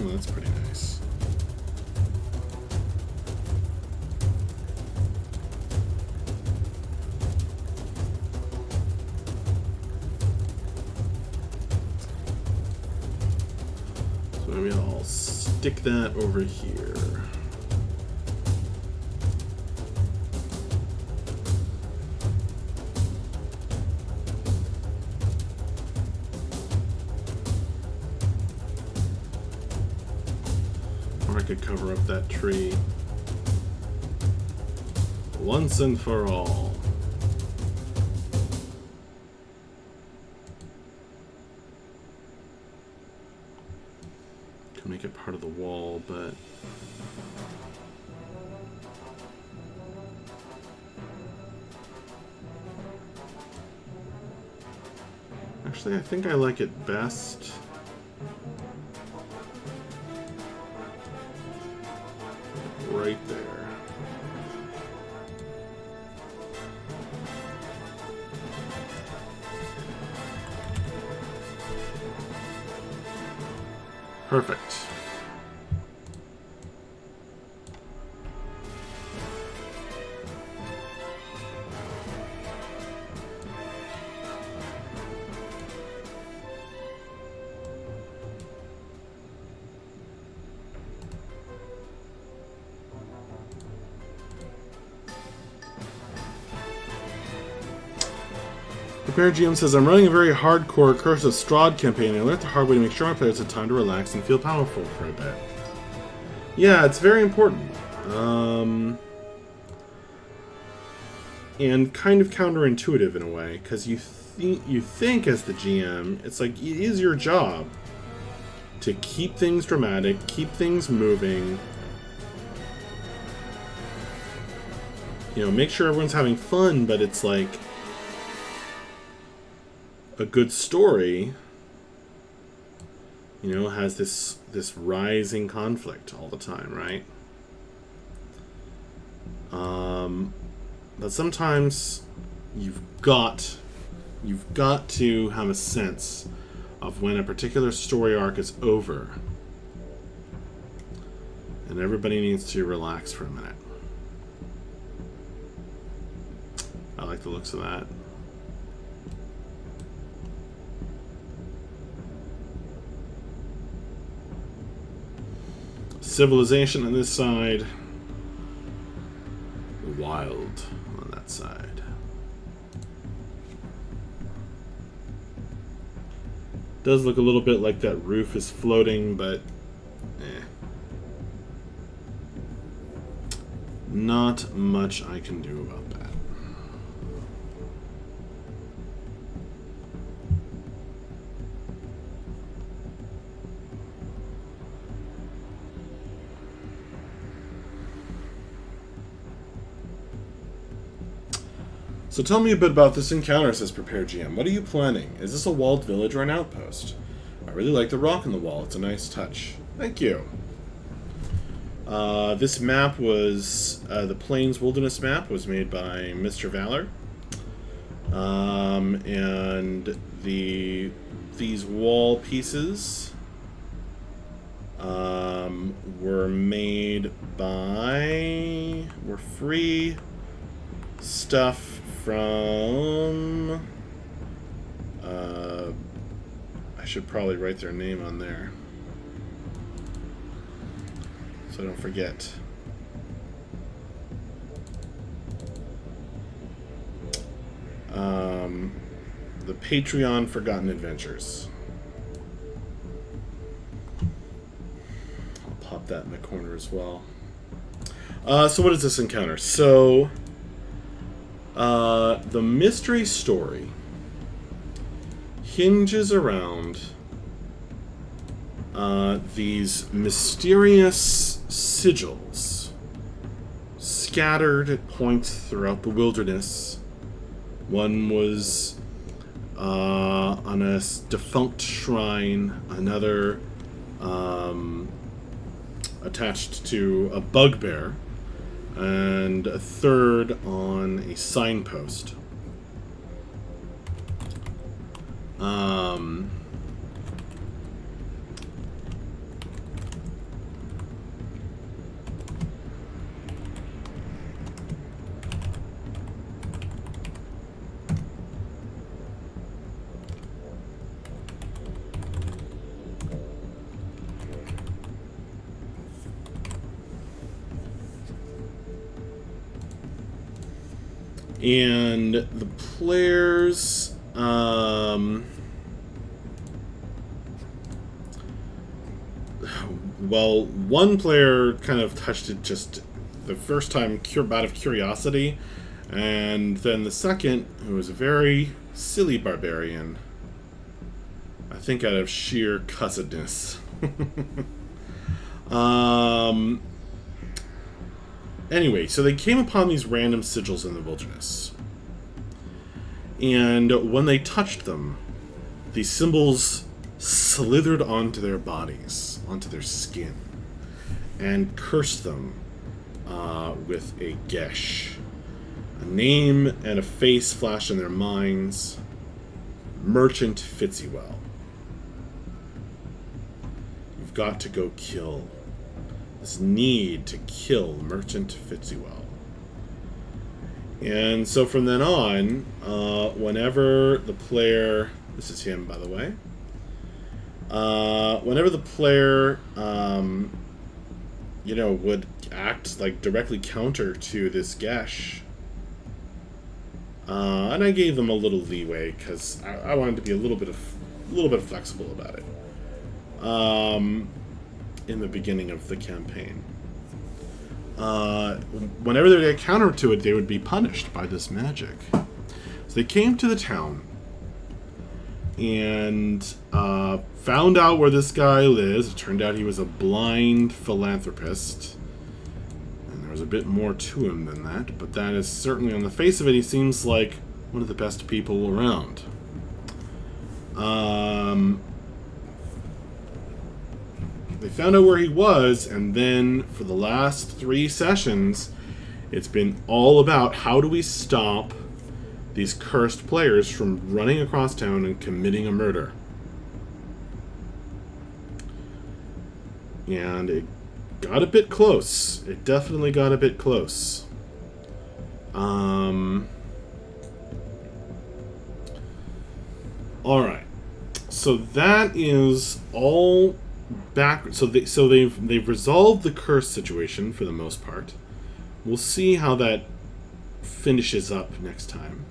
That's pretty nice. So maybe I'll stick that over here. I could cover up that tree once and for all. Can make it part of the wall, but actually I think I like it best right there. Perfect. Prepare GM says, I'm running a very hardcore Curse of Strahd campaign, and I learned the hard way to make sure my players have time to relax and feel powerful for a bit. Yeah, it's very important. And kind of counterintuitive in a way, because you think as the GM, it's like, it is your job to keep things dramatic, keep things moving, you know, make sure everyone's having fun, but it's like, a good story, you know, has this rising conflict all the time, right? But sometimes you've got to have a sense of when a particular story arc is over, and everybody needs to relax for a minute. I like the looks of that. Civilization on this side, wild on that side. Does look a little bit like that roof is floating, but not much I can do about that. So tell me a bit about this encounter, says Prepare GM. What are you planning? Is this a walled village or an outpost? I really like the rock in the wall. It's a nice touch. Thank you. This map was, the Plains Wilderness map was made by Mr. Valor. And these wall pieces were made by... were free stuff from... I should probably write their name on there so I don't forget. The Patreon Forgotten Adventures. I'll pop that in the corner as well. So what is this encounter? So, the mystery story hinges around these mysterious sigils scattered at points throughout the wilderness. One was on a defunct shrine, another attached to a bugbear, and a third on a signpost. And the players, well, one player kind of touched it just the first time out of curiosity, and then the second, who was a very silly barbarian, I think out of sheer cussedness. Anyway, so they came upon these random sigils in the wilderness. And when they touched them, these symbols slithered onto their bodies, onto their skin, and cursed them with a gesh. A name and a face flashed in their minds. Merchant Fitzywell. You've got to go kill. This need to kill Merchant Fitzywell. And so from then on, whenever the player... This is him, by the way. Whenever the player, would act like directly counter to this gesh, and I gave them a little leeway because I wanted to be a little bit flexible about it. In the beginning of the campaign, whenever they get counter to it, they would be punished by this magic. So they came to the town and found out where this guy lives. It turned out he was a blind philanthropist, and there was a bit more to him than that, but that is certainly, on the face of it, he seems like one of the best people around. They found out where he was, and then for the last 3 sessions, it's been all about how do we stop these cursed players from running across town and committing a murder. And it got a bit close. It definitely got a bit close. Alright. So that is all back. So they've resolved the curse situation for the most part. We'll see how that finishes up next time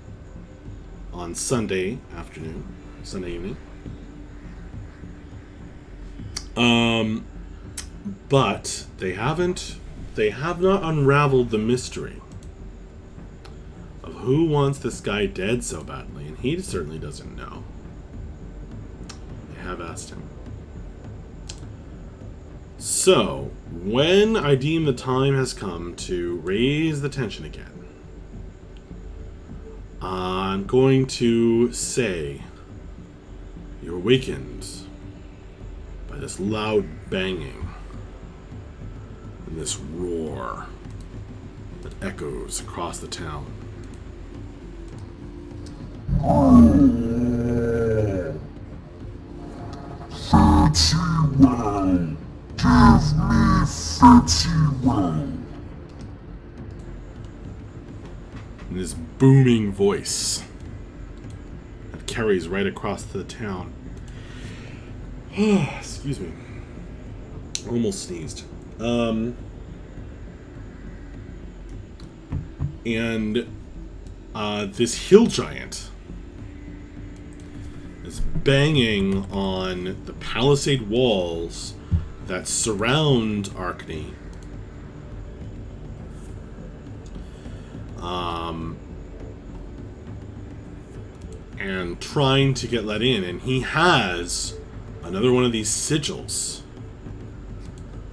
on Sunday evening. But they have not unraveled the mystery of who wants this guy dead so badly, and he certainly doesn't know. They have asked him. So, when I deem the time has come to raise the tension again, I'm going to say you're awakened by this loud banging and this roar that echoes across the town. 41. Give me 41. In this booming voice that carries right across the town. Excuse me. Almost sneezed. And this hill giant is banging on the palisade walls that surround Arkney. And trying to get let in, and he has another one of these sigils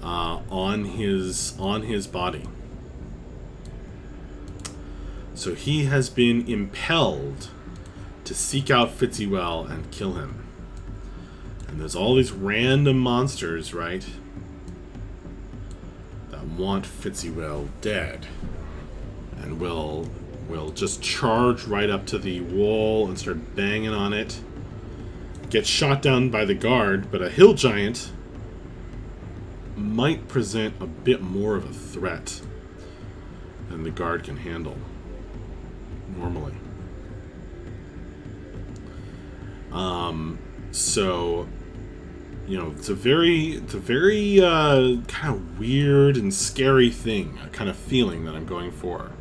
on his body. So he has been impelled to seek out Fitzywell and kill him. And there's all these random monsters, right, that want Fitzywell dead, and will just charge right up to the wall and start banging on it. Get shot down by the guard, but a hill giant might present a bit more of a threat than the guard can handle normally. So, you know, it's a very kind of weird and scary thing, a kind of feeling that I'm going for.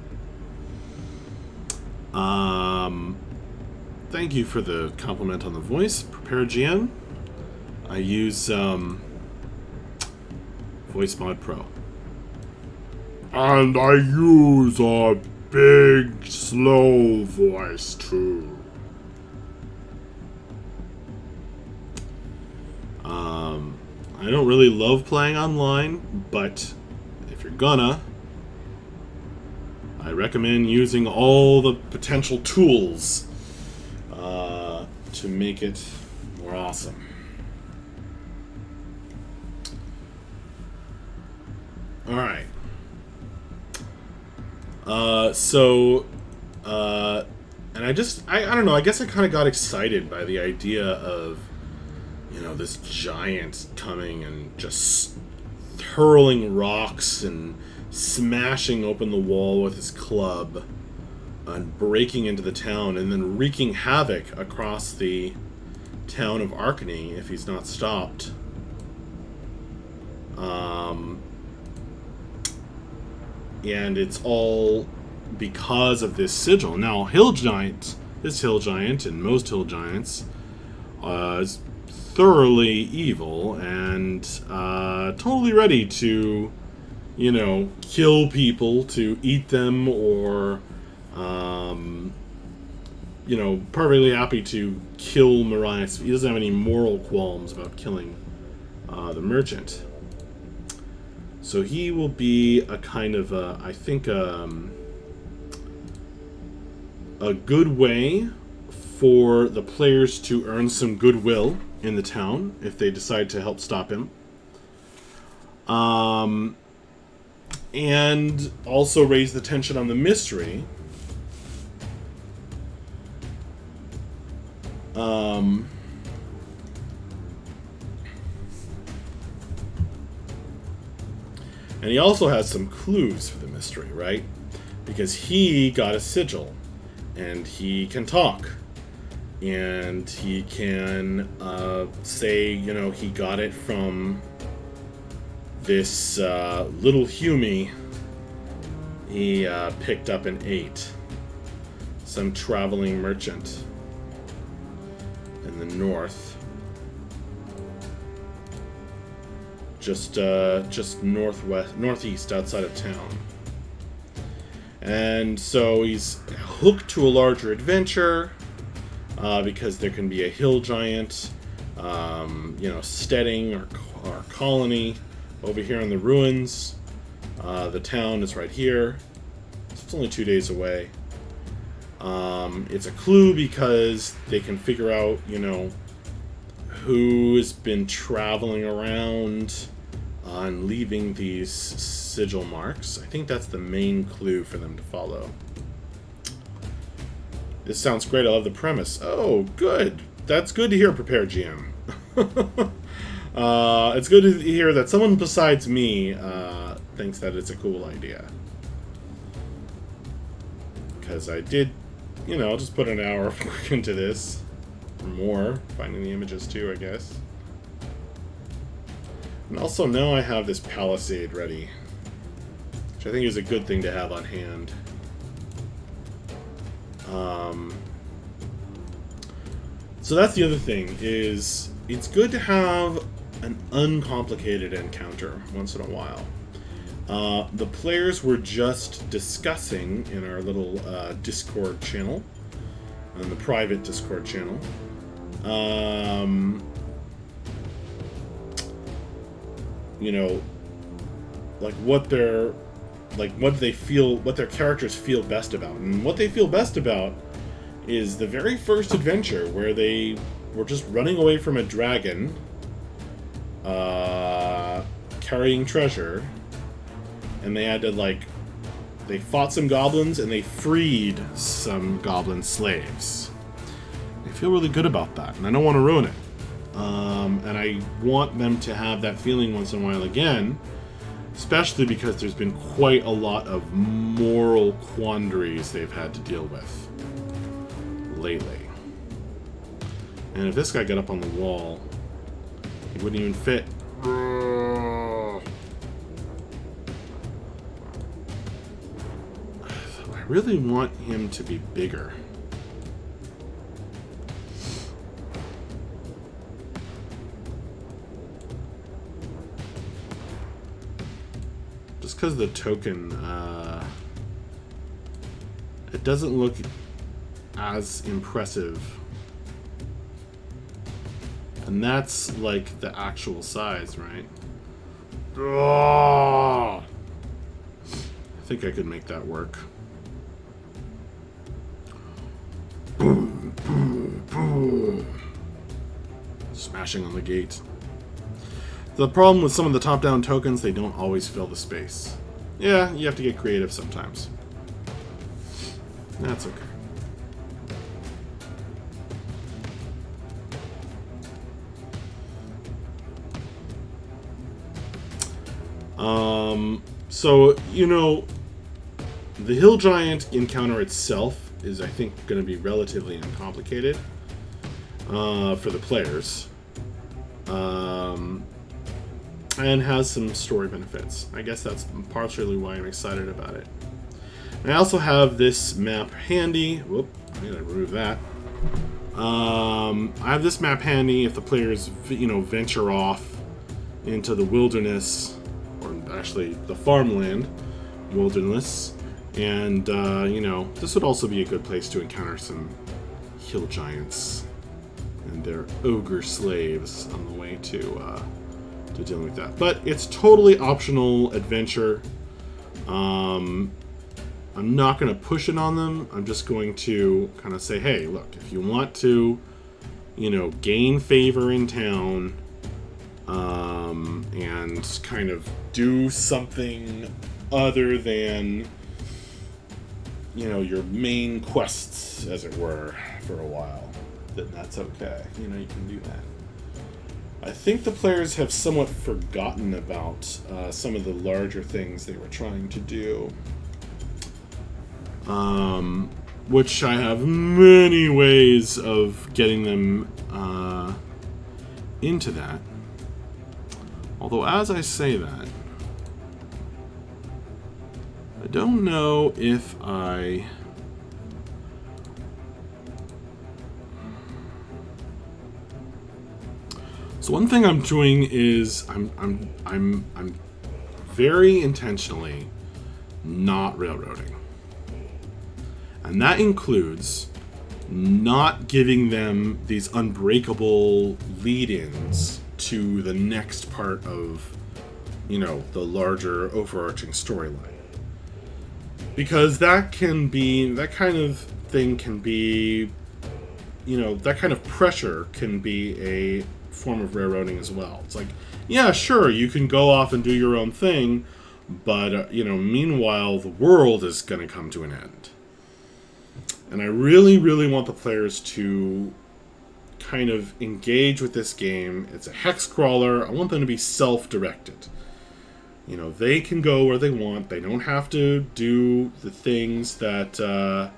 Thank you for the compliment on the voice. Prepare GM. I use Voice Mod Pro. And I use a big, slow voice too. I don't really love playing online, but if you're gonna, I recommend using all the potential tools to make it more awesome. Alright. And I don't know, I guess I kind of got excited by the idea of, you know, this giant coming and just hurling rocks and smashing open the wall with his club and breaking into the town and then wreaking havoc across the town of Arkney if he's not stopped. And it's all because of this sigil. Now, this hill giant and most hill giants is thoroughly evil and totally ready to, you know, kill people to eat them, or you know, perfectly happy to kill Marias. He doesn't have any moral qualms about killing the merchant. So he will be a kind of I think a good way for the players to earn some goodwill in the town if they decide to help stop him. And also raise the tension on the mystery. And he also has some clues for the mystery, right? Because he got a sigil, and he can talk. And he can say, you know, he got it from this little Humie he picked up and ate. Some traveling merchant in the north. Just northeast outside of town. And so he's hooked to a larger adventure because there can be a hill giant, you know, steading our colony over here in the ruins. The town is right here. So it's only 2 days away. It's a clue because they can figure out, you know, who's been traveling around and leaving these sigil marks. I think that's the main clue for them to follow. This sounds great. I love the premise. Oh, good. That's good to hear, Prepared GM. It's good to hear that someone besides me thinks that it's a cool idea. Because I did, you know, just put an hour of work into this. Or more. Finding the images too, I guess. And also now I have this palisade ready. Which I think is a good thing to have on hand. So that's the other thing, is it's good to have an uncomplicated encounter once in a while. The players were just discussing in our little Discord channel, on the private Discord channel, you know, like what their characters feel best about. And what they feel best about is the very first adventure where they were just running away from a dragon, carrying treasure, and they had to, like, they fought some goblins and they freed some goblin slaves. I feel really good about that, and I don't want to ruin it. And I want them to have that feeling once in a while again, especially because there's been quite a lot of moral quandaries they've had to deal with lately. And if this guy got up on the wall, he wouldn't even fit. I really want him to be bigger. Just because the token, it doesn't look as impressive. And that's like the actual size, right? Oh! I think I could make that work. Boom, boom, boom. Smashing on the gate. The problem with some of the top-down tokens, they don't always fill the space. Yeah, you have to get creative sometimes. That's okay. So, you know, the Hill Giant encounter itself is, I think, going to be relatively uncomplicated for the players. And has some story benefits. I guess that's partially why I'm excited about it. I also have this map handy. Whoop, I gotta remove that. I have this map handy if the players, you know, venture off into the wilderness, or actually the farmland wilderness, and you know, this would also be a good place to encounter some hill giants and their ogre slaves on the way to dealing with that. But it's totally optional adventure. I'm not going to push it on them. I'm just going to kind of say, hey, look, if you want to, you know, gain favor in town, and kind of do something other than, you know, your main quests, as it were, for a while, then that's okay. You know, you can do that. I think the players have somewhat forgotten about some of the larger things they were trying to do. Which I have many ways of getting them into that. Although, as I say that, I don't know if I... So one thing I'm doing is I'm very intentionally not railroading. And that includes not giving them these unbreakable lead-ins to the next part of, you know, the larger overarching storyline. Because that can be, that kind of thing can be, you know, that kind of pressure can be a form of railroading as well. It's like, yeah, sure, you can go off and do your own thing, but, you know, meanwhile, the world is going to come to an end. And I really, really want the players to kind of engage with this game. It's a hex crawler. I want them to be self-directed. You know, they can go where they want. They don't have to do the things that, you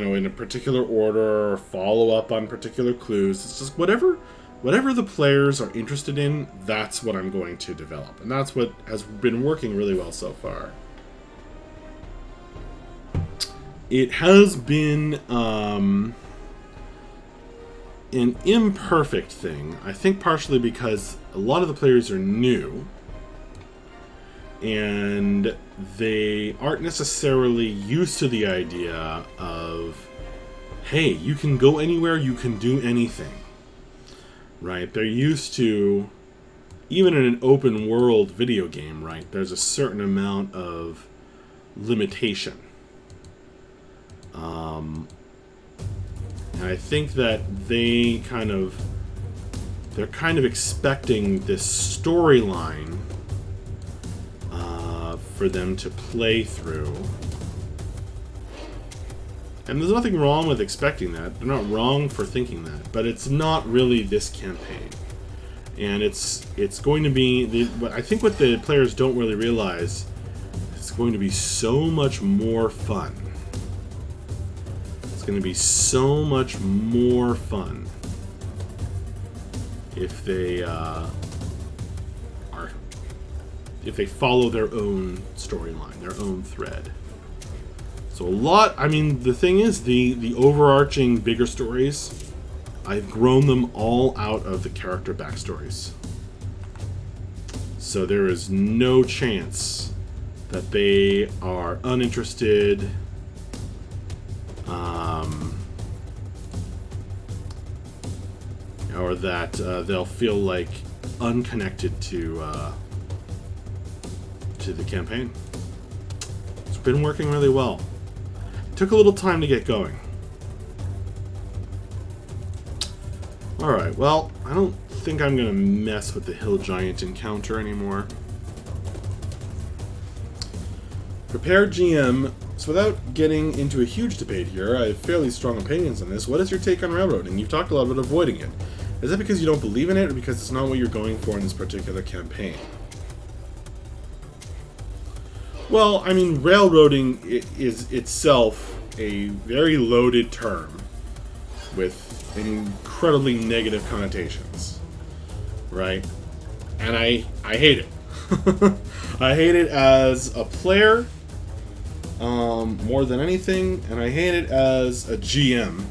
know, in a particular order or follow up on particular clues. It's just whatever the players are interested in, that's what I'm going to develop. And that's what has been working really well so far. It has been an imperfect thing, I think partially because a lot of the players are new and they aren't necessarily used to the idea of, hey, you can go anywhere, you can do anything, right? They're used to, even in an open world video game, right, there's a certain amount of limitation. And I think that they're kind of expecting this storyline for them to play through. And there's nothing wrong with expecting that. They're not wrong for thinking that, but it's not really this campaign. And it's going to be, I think what the players don't really realize, it's going to be so much more fun. It's going to be so much more fun if they follow their own storyline, their own thread. So a lot, I mean, the thing is, the overarching bigger stories, I've grown them all out of the character backstories. So there is no chance that they are uninterested, or that they'll feel like unconnected to the campaign. It's been working really well. It took a little time to get going. Alright, well, I don't think I'm gonna mess with the hill giant encounter anymore. Prepare GM. So without getting into a huge debate here, I have fairly strong opinions on this. What is your take on railroading? You've talked a lot about avoiding it. Is that because you don't believe in it, or because it's not what you're going for in this particular campaign? Well, I mean, railroading is itself a very loaded term with incredibly negative connotations, right? And I hate it. I hate it as a player more than anything, and I hate it as a GM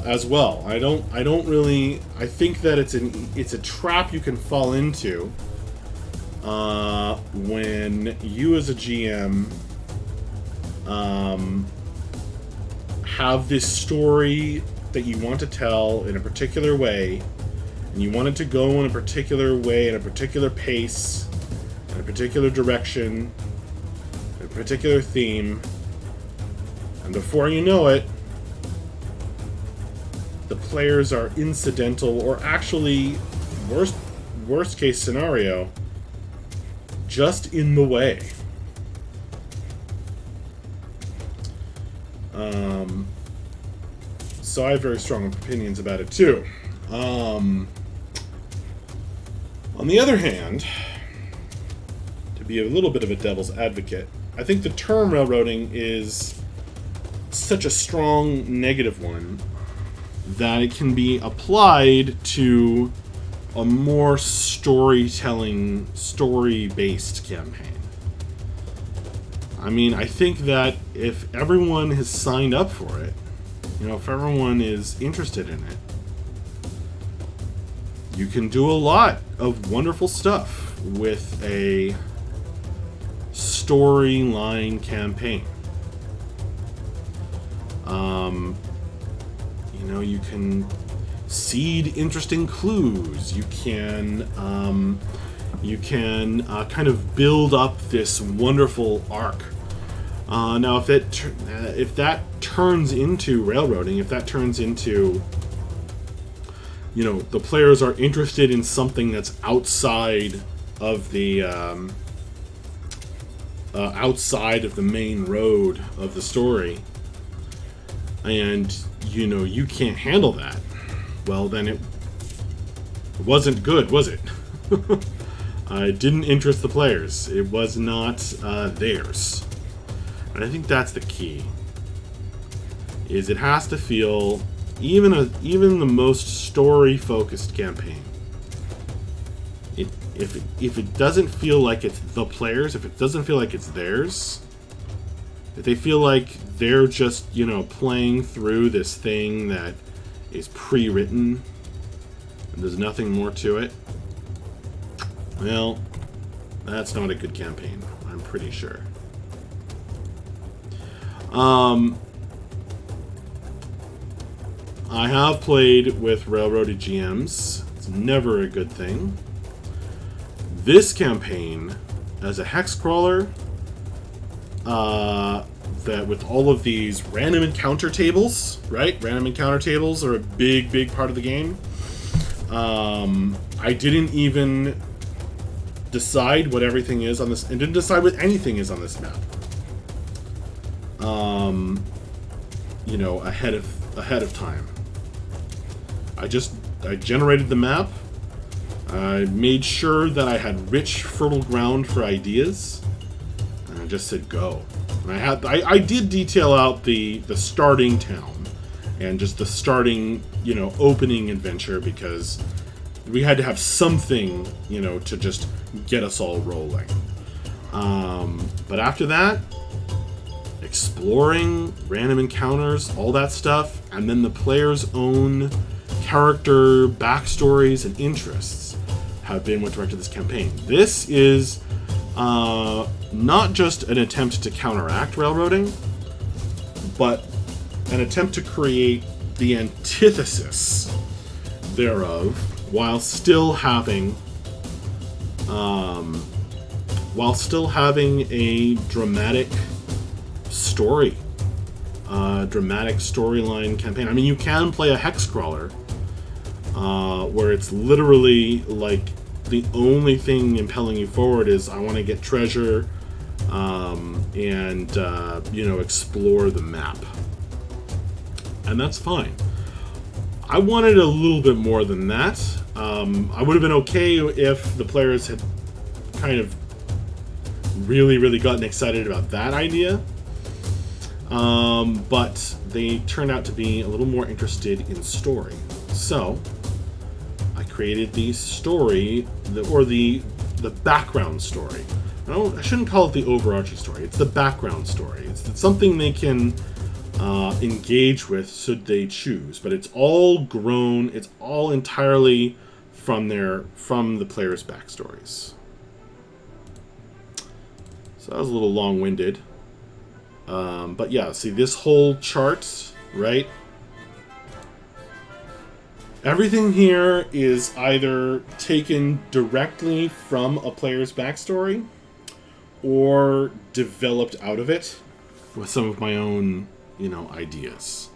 as well. I don't really. I think that it's a trap you can fall into when you as a GM have this story that you want to tell in a particular way, and you want it to go in a particular way, in a particular pace, in a particular direction, in a particular theme, and before you know it, the players are incidental, or actually, worst case scenario, just in the way. So I have very strong opinions about it too. On the other hand, to be a little bit of a devil's advocate, I think the term railroading is such a strong negative one that it can be applied to a more storytelling, story-based campaign. I mean, I think that if everyone has signed up for it, you know, if everyone is interested in it, you can do a lot of wonderful stuff with a storyline campaign. You know, you can seed interesting clues. You can kind of build up this wonderful arc. Now, if that turns into railroading, if that turns into, you know, the players are interested in something that's outside of the outside of the main road of the story, and you can't handle that, well, then it wasn't good, was it? It didn't interest the players. It was not theirs. And I think that's the key. Is it has to feel, even the most story-focused campaign, if it doesn't feel like it's the players, if it doesn't feel like it's theirs, if they feel like they're just, playing through this thing that is pre-written and there's nothing more to it, well, that's not a good campaign, I'm pretty sure. I have played with railroaded GMs. It's never a good thing. This campaign, as a hex crawler, that with all of these random encounter tables, right? Random encounter tables are a big part of the game. I didn't even decide what everything is on this, and didn't decide what anything is on this map. Ahead of time. I generated the map. I made sure that I had rich, fertile ground for ideas, and I just said go. And I did detail out the starting town and just the starting, opening adventure, because we had to have something, to just get us all rolling. But after that, exploring, random encounters, all that stuff, and then the player's own character backstories and interests have been what directed this campaign. This is not just an attempt to counteract railroading, but an attempt to create the antithesis thereof, while still having a dramatic story, dramatic storyline campaign. I mean, you can play a hex crawler where it's literally like the only thing impelling you forward is I want to get treasure and explore the map, and that's fine. I wanted a little bit more than that. I would have been okay if the players had kind of really gotten excited about that idea. But they turned out to be a little more interested in story. So I created the story, the background story. I shouldn't call it the overarching story. It's the background story. It's something they can engage with should they choose. But it's all grown. It's all entirely from the players' backstories. So that was a little long-winded. But yeah, see this whole chart, right? Everything here is either taken directly from a player's backstory or developed out of it with some of my own, ideas.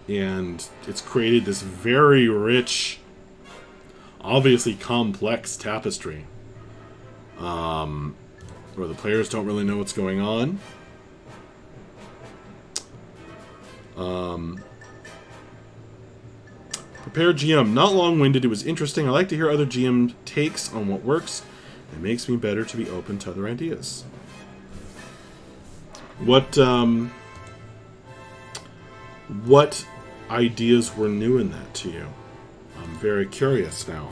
And it's created this very rich, obviously complex tapestry, where the players don't really know what's going on. Prepared GM, not long-winded, it was interesting. I like to hear other GM takes on what works. It makes me better to be open to other ideas. What ideas were new in that to you? I'm very curious now.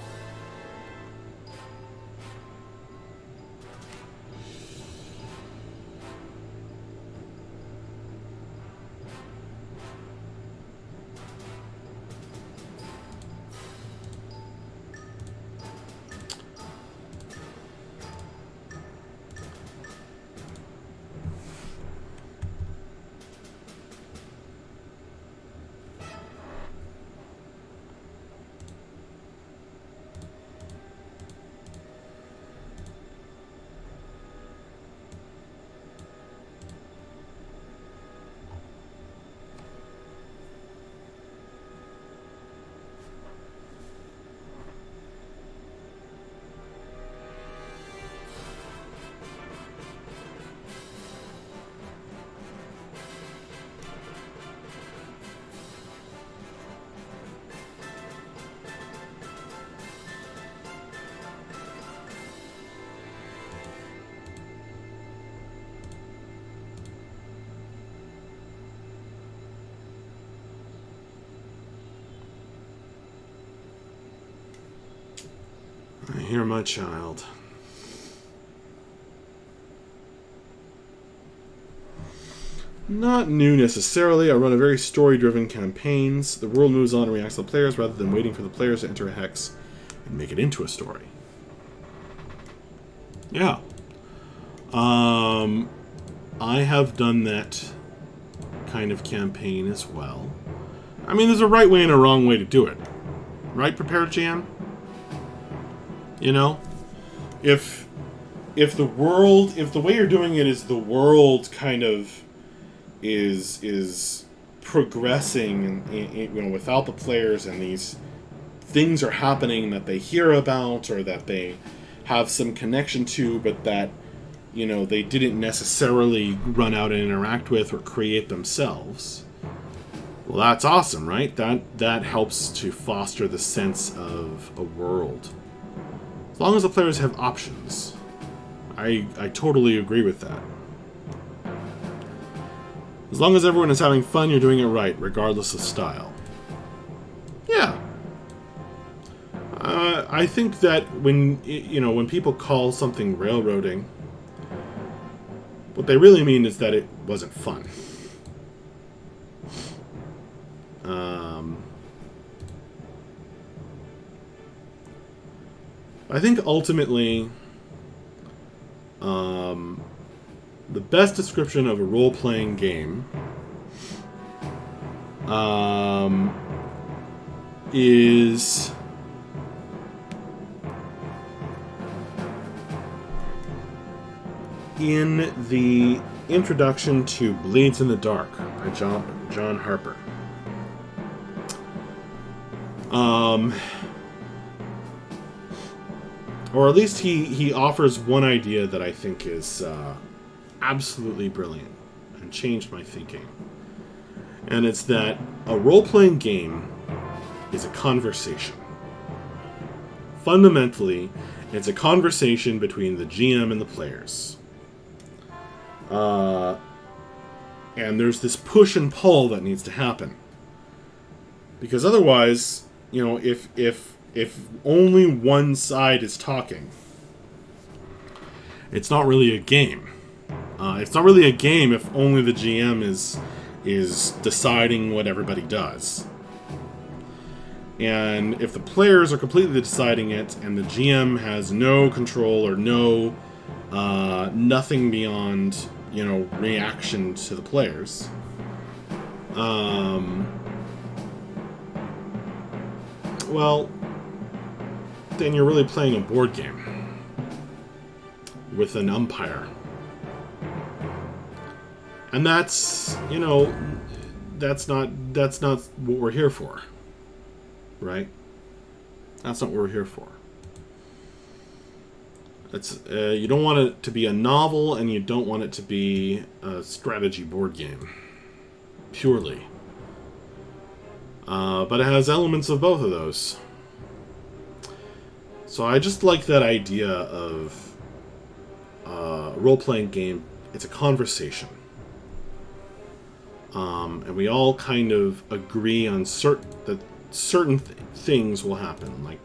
here, my child. Not new necessarily. I run a very story-driven campaigns. The world moves on and reacts to the players rather than waiting for the players to enter a hex and make it into a story. Yeah. I have done that kind of campaign as well. I mean, there's a right way and a wrong way to do it. Right, Prepared Jam? You know? If the world... If the way you're doing it is the world kind of... is progressing without the players, and these things are happening that they hear about or that they have some connection to, but that they didn't necessarily run out and interact with or create themselves. Well, that's awesome, right? That helps to foster the sense of a world. As long as the players have options. I totally agree with that. As long as everyone is having fun, you're doing it right, regardless of style. Yeah. I think that when people call something railroading, what they really mean is that it wasn't fun. I think ultimately, the best description of a role-playing game is in the introduction to Bleeds in the Dark by John Harper. Or at least he offers one idea that I think is absolutely brilliant and changed my thinking. And it's that a role-playing game is a conversation. Fundamentally, it's a conversation between the GM and the players. And there's this push and pull that needs to happen. Because otherwise, if only one side is talking, it's not really a game. It's not really a game if only the GM is deciding what everybody does. And if the players are completely deciding it, and the GM has no control or nothing beyond, reaction to the players, well, then you're really playing a board game with an umpire. And that's not what we're here for. Right? That's not what we're here for. You don't want it to be a novel, and you don't want it to be a strategy board game. Purely. But it has elements of both of those. So I just like that idea of a role-playing game. It's a conversation. And we all kind of agree on certain things will happen. Like,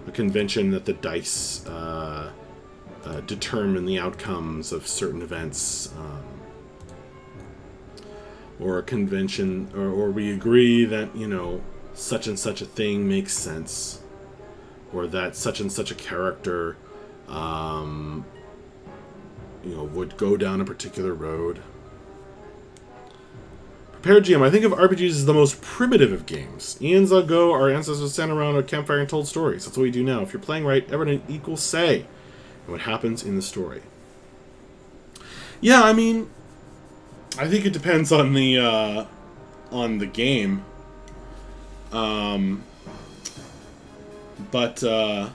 a convention that the dice determine the outcomes of certain events. Or a convention, or we agree that, such and such a thing makes sense. Or that such and such a character, would go down a particular road. Prepared GM, I think of RPGs as the most primitive of games. Eons ago, our ancestors sat around a campfire and told stories. That's what we do now. If you're playing right, everyone equals say in what happens in the story. Yeah, I mean, I think it depends on the game. But yeah,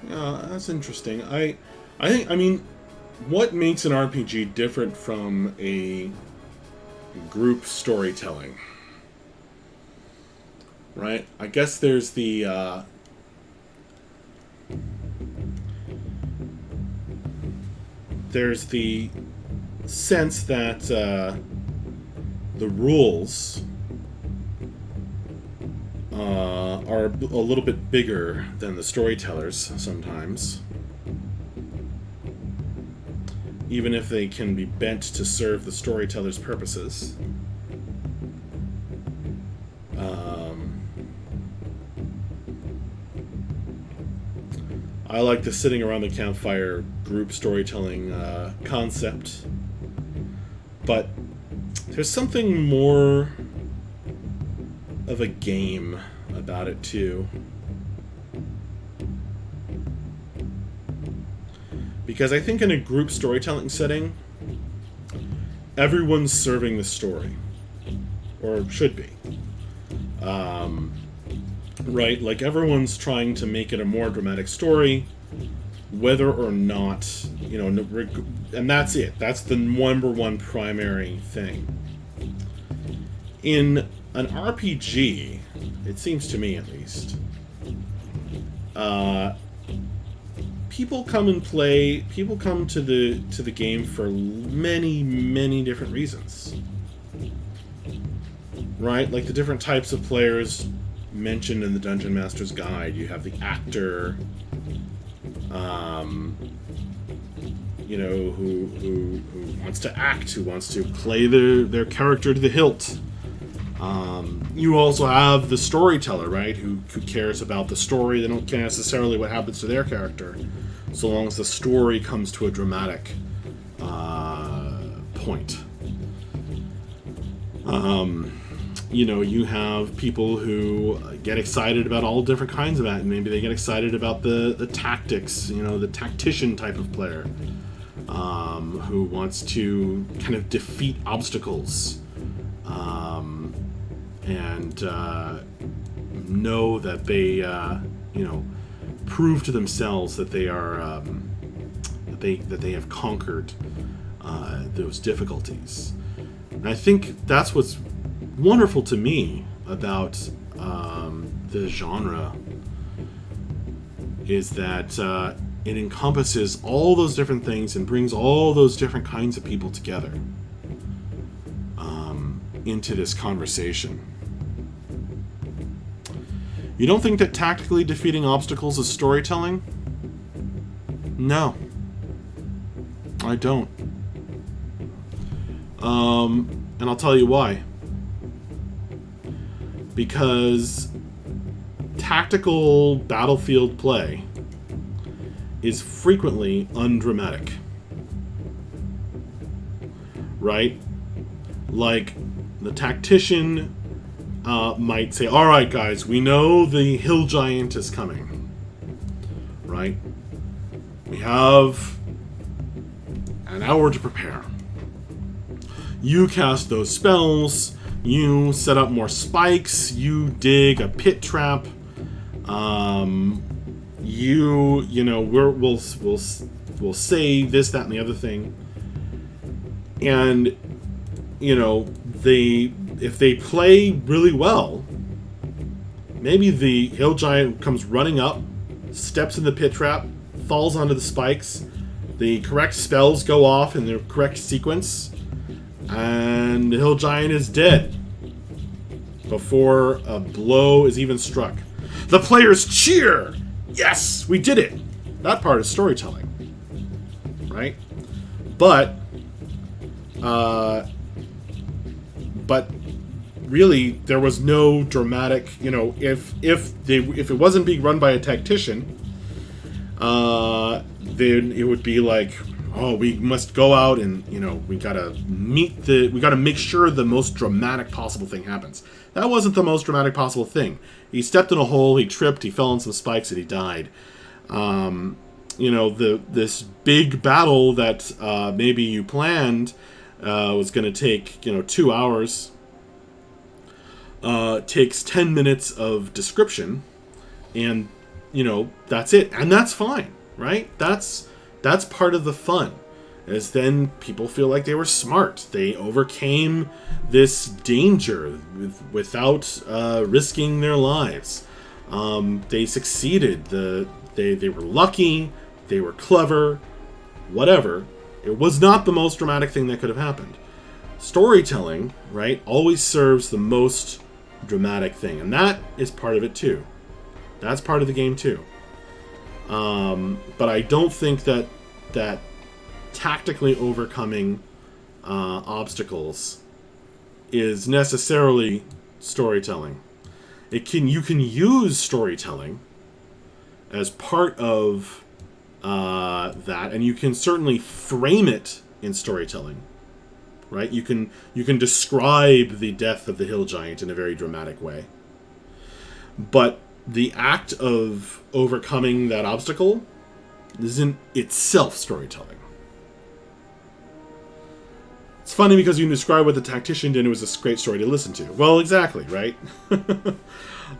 that's interesting. I mean, what makes an RPG different from a group storytelling? Right? I guess there's the sense that the rules are a little bit bigger than the storytellers sometimes. Even if they can be bent to serve the storyteller's purposes. I like the sitting around the campfire group storytelling concept. But there's something more of a game about it too. Because I think in a group storytelling setting, everyone's serving the story. Or should be. Right? Like, everyone's trying to make it a more dramatic story, whether or not, you know, and that's it. That's the number one primary thing. In an RPG, it seems to me at least, people come to the game for many different reasons. Right? Like the different types of players mentioned in the Dungeon Master's Guide. You have the actor, you know, who wants to act, who wants to play their character to the hilt. You also have the storyteller, right, who cares about the story. They don't care necessarily what happens to their character, so long as the story comes to a dramatic point. You know, you have people who get excited about all different kinds of that. Maybe they get excited about the tactics, you know, the tactician type of player, who wants to kind of defeat obstacles, and know that they, you know, prove to themselves that they are, that they have conquered those difficulties. And I think that's what's wonderful to me about the genre, is that it encompasses all those different things and brings all those different kinds of people together into this conversation. You don't think that tactically defeating obstacles is storytelling? No. I don't. And I'll tell you why. Because tactical battlefield play is frequently undramatic. Right? Like, the tactician might say, alright guys, we know the hill giant is coming. Right? We have an hour to prepare. You cast those spells, you set up more spikes, you dig a pit trap, you know, we'll say this, that, and the other thing. And, you know, if they play really well, maybe the hill giant comes running up, steps in the pit trap, falls onto the spikes, the correct spells go off in the correct sequence, and the hill giant is dead before a blow is even struck. The players cheer! Yes, we did it! That part is storytelling. Right? But really, there was no dramatic, you know, if it wasn't being run by a tactician, then it would be like, oh, we must go out and, you know, we gotta make sure the most dramatic possible thing happens. That wasn't the most dramatic possible thing. He stepped in a hole, he tripped, he fell on some spikes, and he died. You know, this big battle that maybe you planned was going to take, you know, 2 hours, takes 10 minutes of description, and, you know, that's it. And that's fine, right? That's part of the fun, is then people feel like they were smart. They overcame this danger without risking their lives. They succeeded. They were lucky. They were clever. Whatever. It was not the most dramatic thing that could have happened. Storytelling, right, always serves the most dramatic thing, and that is part of it too. That's part of the game too. But I don't think that tactically overcoming obstacles is necessarily storytelling. You can use storytelling as part of that, and you can certainly frame it in storytelling. Right? You can describe the death of the hill giant in a very dramatic way. But the act of overcoming that obstacle isn't itself storytelling. It's funny because you can describe what the tactician did, and it was a great story to listen to. Well, exactly, right?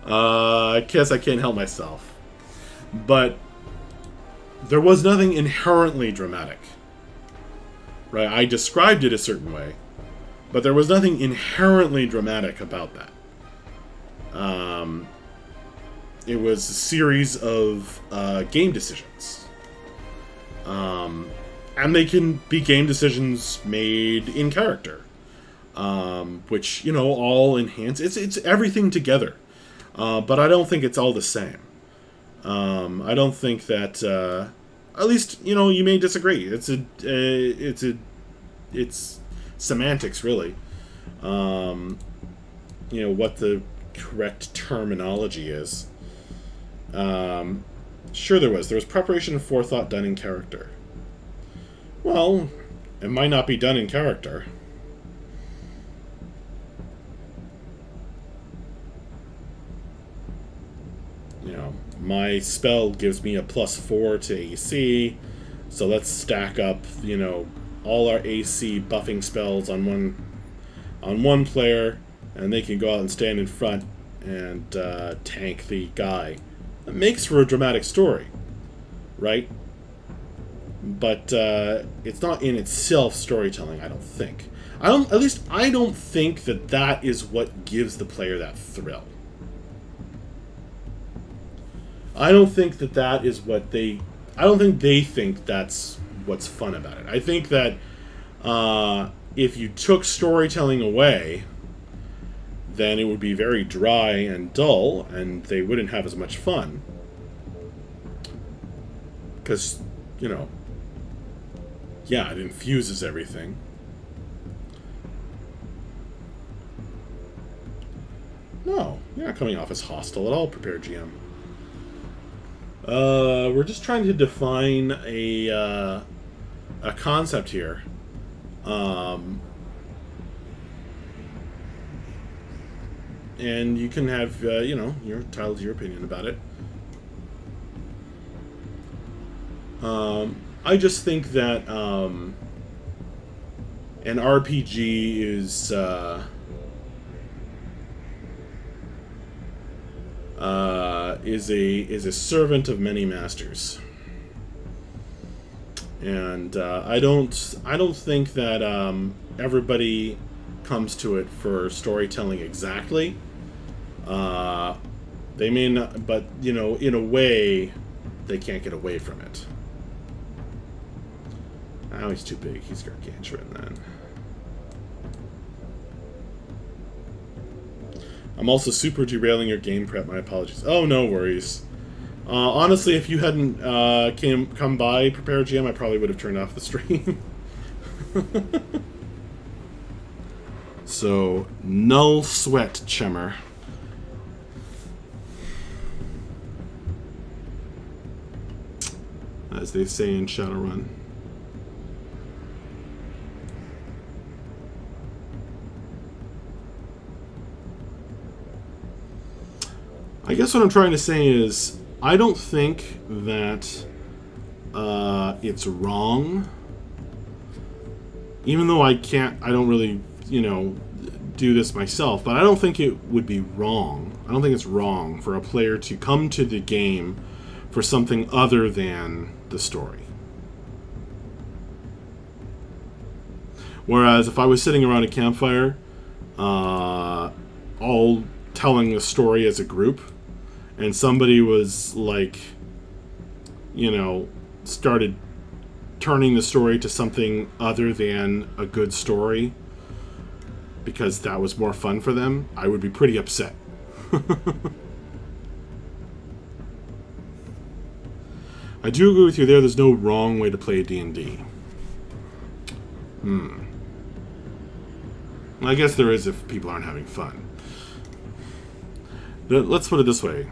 I guess I can't help myself. But there was nothing inherently dramatic. Right? I described it a certain way, but there was nothing inherently dramatic about that. It was a series of game decisions. And they can be game decisions made in character, which, you know, all enhance. It's everything together, but I don't think it's all the same. I don't think that. At least, you know, you may disagree. It's semantics, really. You know what the correct terminology is. Sure, there was preparation and forethought done in character. Well, it might not be done in character. You know, my spell gives me a +4 to AC, so let's stack up, you know, all our AC buffing spells on one player, and they can go out and stand in front and tank the guy. It makes for a dramatic story, right? But it's not in itself storytelling, I don't think. I don't think that is what gives the player that thrill. I don't think that is what they... I don't think they think that's what's fun about it. I think that if you took storytelling away, then it would be very dry and dull, and they wouldn't have as much fun. Because, you know, yeah, it infuses everything. No, you're not coming off as hostile at all, Prepare GM. We're just trying to define a concept here. And you can have, you know, you're entitled to your opinion about it. I just think that an RPG is a servant of many masters, and I don't think that everybody comes to it for storytelling exactly. They may not, but you know, in a way, they can't get away from it. Oh, he's too big. He's gargantuan then. I'm also super derailing your game prep. My apologies. Oh, no worries. Honestly, if you hadn't come by Prepare GM, I probably would have turned off the stream. So, null sweat, Chemmer. As they say in Shadowrun. I guess what I'm trying to say is, I don't think that it's wrong. Even though I don't really, you know, do this myself, but I don't think it would be wrong. I don't think it's wrong for a player to come to the game for something other than the story. Whereas if I was sitting around a campfire, all telling the story as a group, and somebody was like, you know, started turning the story to something other than a good story, because that was more fun for them, I would be pretty upset. I do agree with you there. There's no wrong way to play D&D. I guess there is if people aren't having fun. Let's put it this way.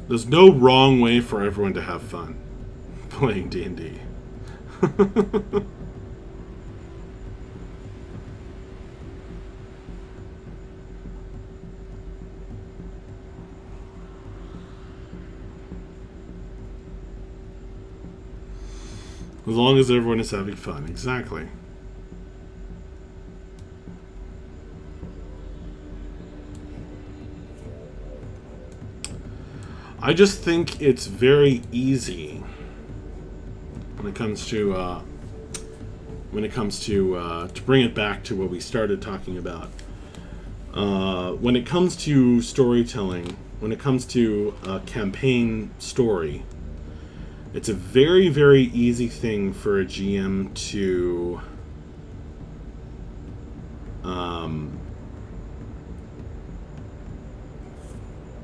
There's no wrong way for everyone to have fun playing D&D. As long as everyone is having fun. Exactly. I just think it's very easy when it comes to to bring it back to what we started talking about. When it comes to storytelling, when it comes to a campaign story, it's a very, very easy thing for a GM to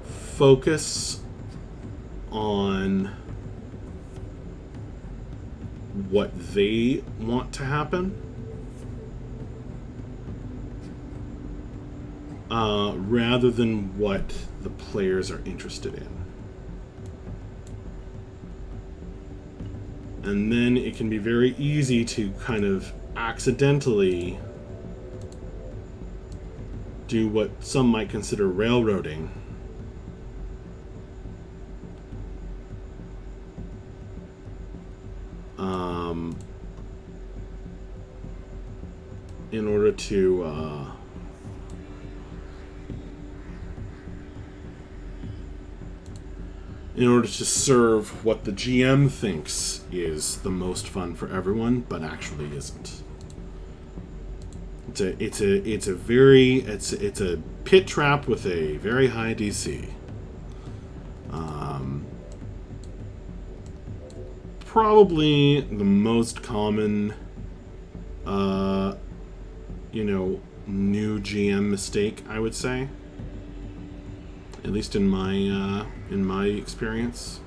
focus on what they want to happen rather than what the players are interested in. And then it can be very easy to kind of accidentally do what some might consider railroading. In order to serve what the GM thinks is the most fun for everyone, but actually isn't. It's a pit trap with a very high DC. Probably the most common, new GM mistake, I would say. At least in my experience.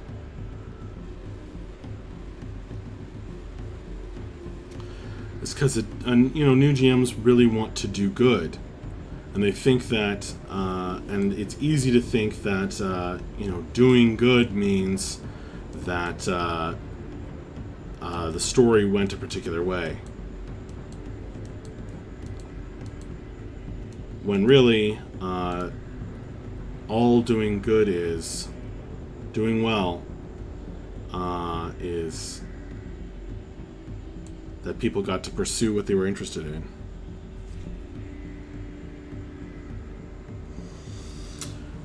It's because new GMs really want to do good, and they think that, and it's easy to think that doing good means that the story went a particular way, when really all doing good is doing well is that people got to pursue what they were interested in.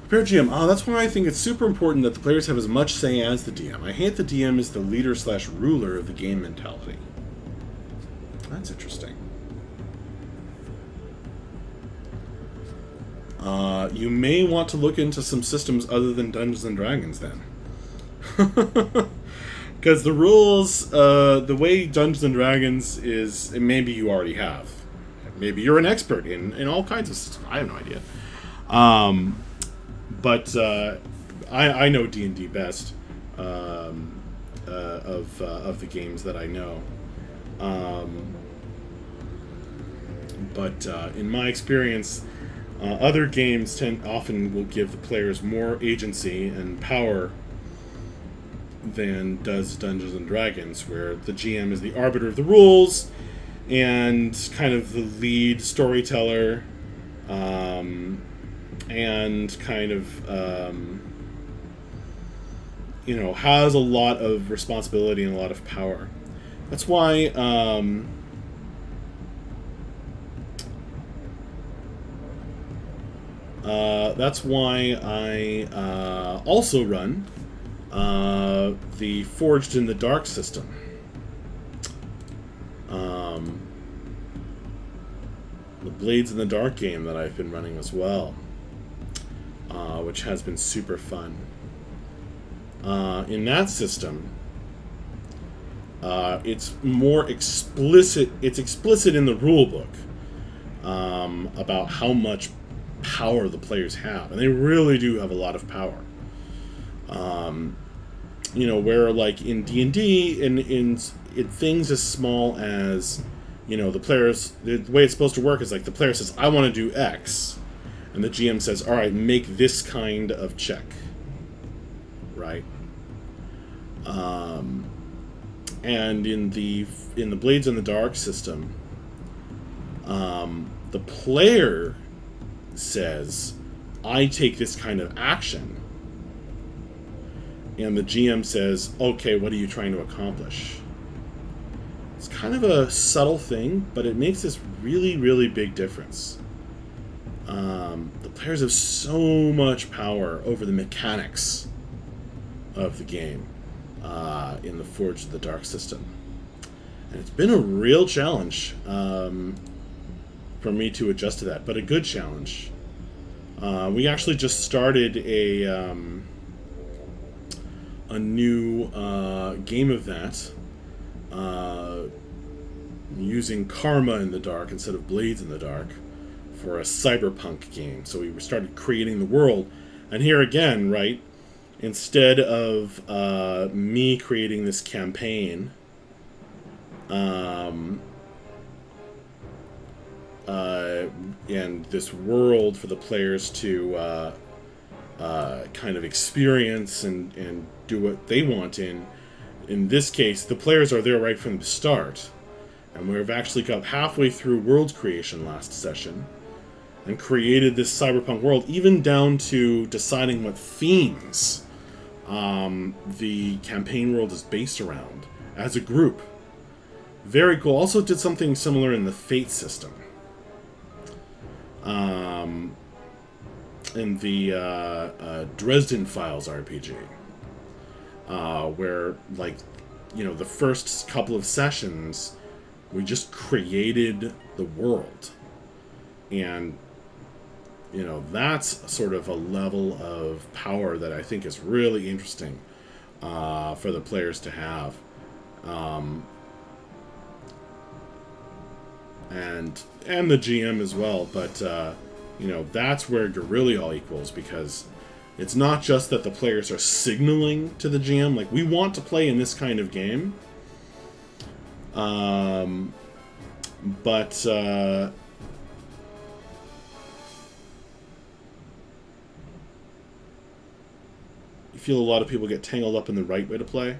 Prepare GM. That's why I think it's super important that the players have as much say as the DM. I hate the DM is the leader/ruler of the game mentality. That's interesting. You may want to look into some systems other than Dungeons and Dragons then. Because the rules, the way Dungeons and Dragons is, maybe you already have. Maybe you're an expert in all kinds of systems. I have no idea. But I know D&D best of the games that I know. But in my experience, other games often will give the players more agency and power than does Dungeons and Dragons, where the GM is the arbiter of the rules and kind of the lead storyteller, and kind of has a lot of responsibility and a lot of power. That's why I also run the Forged in the Dark system. The Blades in the Dark game that I've been running as well, which has been super fun. In that system, It's more explicit. It's explicit in the rule book about how much power the players have, and they really do have a lot of power. Where like in D&D, in things as small as, the players, the way it's supposed to work is like the player says, I want to do X, and the GM says, all right, make this kind of check, right? And in the Blades in the Dark system, the player says, I take this kind of action, and the GM says, okay, what are you trying to accomplish? It's kind of a subtle thing, but it makes this really, really big difference. The players have so much power over the mechanics of the game in the Forge of the Dark system. And it's been a real challenge for me to adjust to that, but a good challenge. We actually just started a new game of that, using Karma in the Dark instead of Blades in the Dark for a cyberpunk game. So we started creating the world, and here again, right, instead of me creating this campaign, and this world for the players to kind of experience and do what they want in this case, the players are there right from the start, and we've actually got halfway through world creation last session and created this cyberpunk world, even down to deciding what themes the campaign world is based around as a group. Very cool. Also did something similar in the Fate system. In the Dresden Files RPG, where, like, the first couple of sessions, we just created the world. And, that's sort of a level of power that I think is really interesting for the players to have. And the GM as well, but that's where you're really all equals, because it's not just that the players are signaling to the GM, like, we want to play in this kind of game, but you feel a lot of people get tangled up in the right way to play.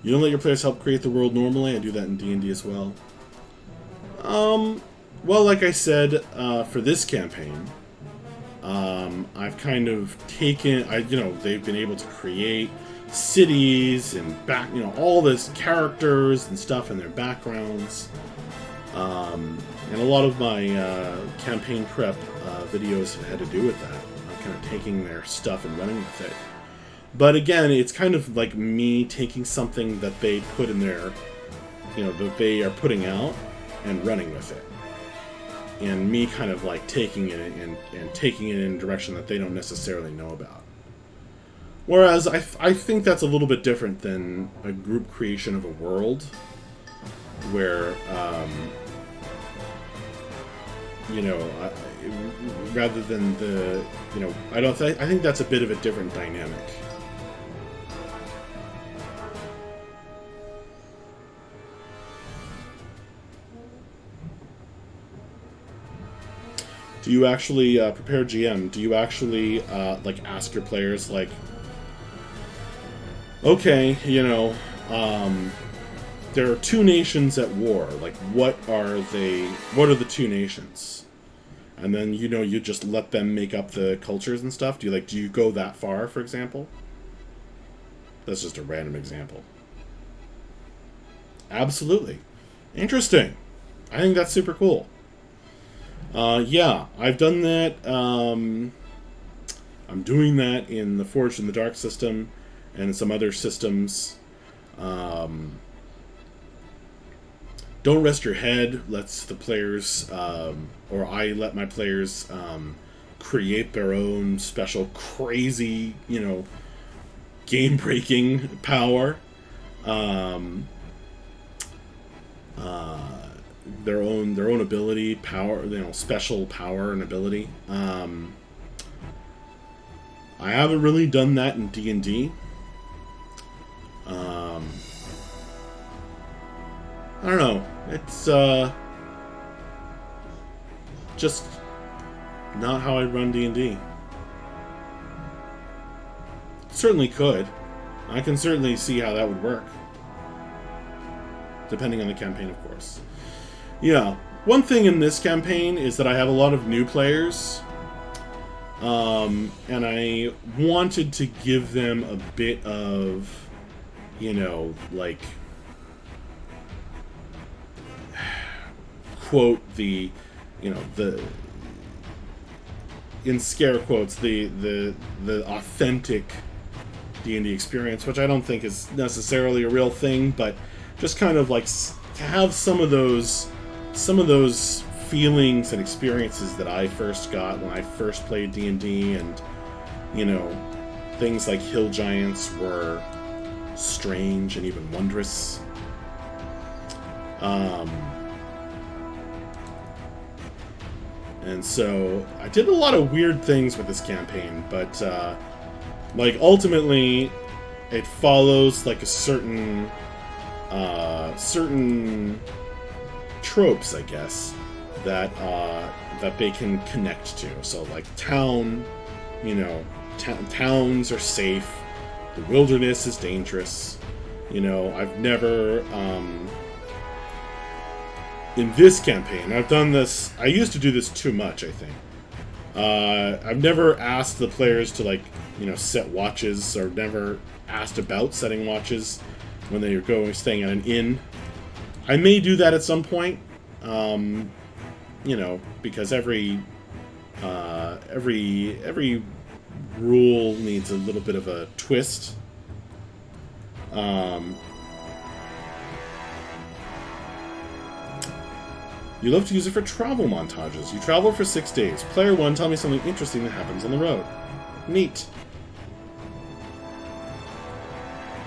You don't let your players help create the world normally. I do that in D&D as well. Well, like I said, for this campaign, I've kind of taken, they've been able to create cities and all this characters and stuff and their backgrounds. And a lot of my campaign prep videos have had to do with that. I'm kind of taking their stuff and running with it. But again, it's kind of like me taking something that they put in their, that they are putting out and running with it. And me kind of like taking it and taking it in a direction that they don't necessarily know about. Whereas I think that's a little bit different than a group creation of a world where, rather than the, I think that's a bit of a different dynamic. Do you actually prepare GM? Do you actually ask your players, like, okay, there are two nations at war. Like, what are they? What are the two nations? And then you just let them make up the cultures and stuff. Do you go that far, for example? That's just a random example. Absolutely, interesting. I think that's super cool. Yeah, I've done that. I'm doing that in the Forged in the Dark system and some other systems. Don't Rest Your Head lets the players, or I let my players create their own special crazy, game-breaking power. Their own ability, power, special power and ability. I haven't really done that in D&D. I don't know. It's just not how I run D&D. Certainly could. I can certainly see how that would work. Depending on the campaign, of course. Yeah. One thing in this campaign is that I have a lot of new players. And I wanted to give them a bit of, like, quote, the, the, in scare quotes, the authentic D&D experience, which I don't think is necessarily a real thing, but just kind of like to have some of those feelings and experiences that I first got when I first played D&D, and things like hill giants were strange and even wondrous. And so I did a lot of weird things with this campaign, but like ultimately it follows like a certain tropes, I guess, that they can connect to. So like towns are safe, the wilderness is dangerous. I've never in this campaign, I've done this, I used to do this too much, I think. I've never asked the players to set watches, or never asked about setting watches when they are staying at an inn. I may do that at some point, because every rule needs a little bit of a twist. You love to use it for travel montages. You travel for 6 days. Player 1, tell me something interesting that happens on the road. Neat.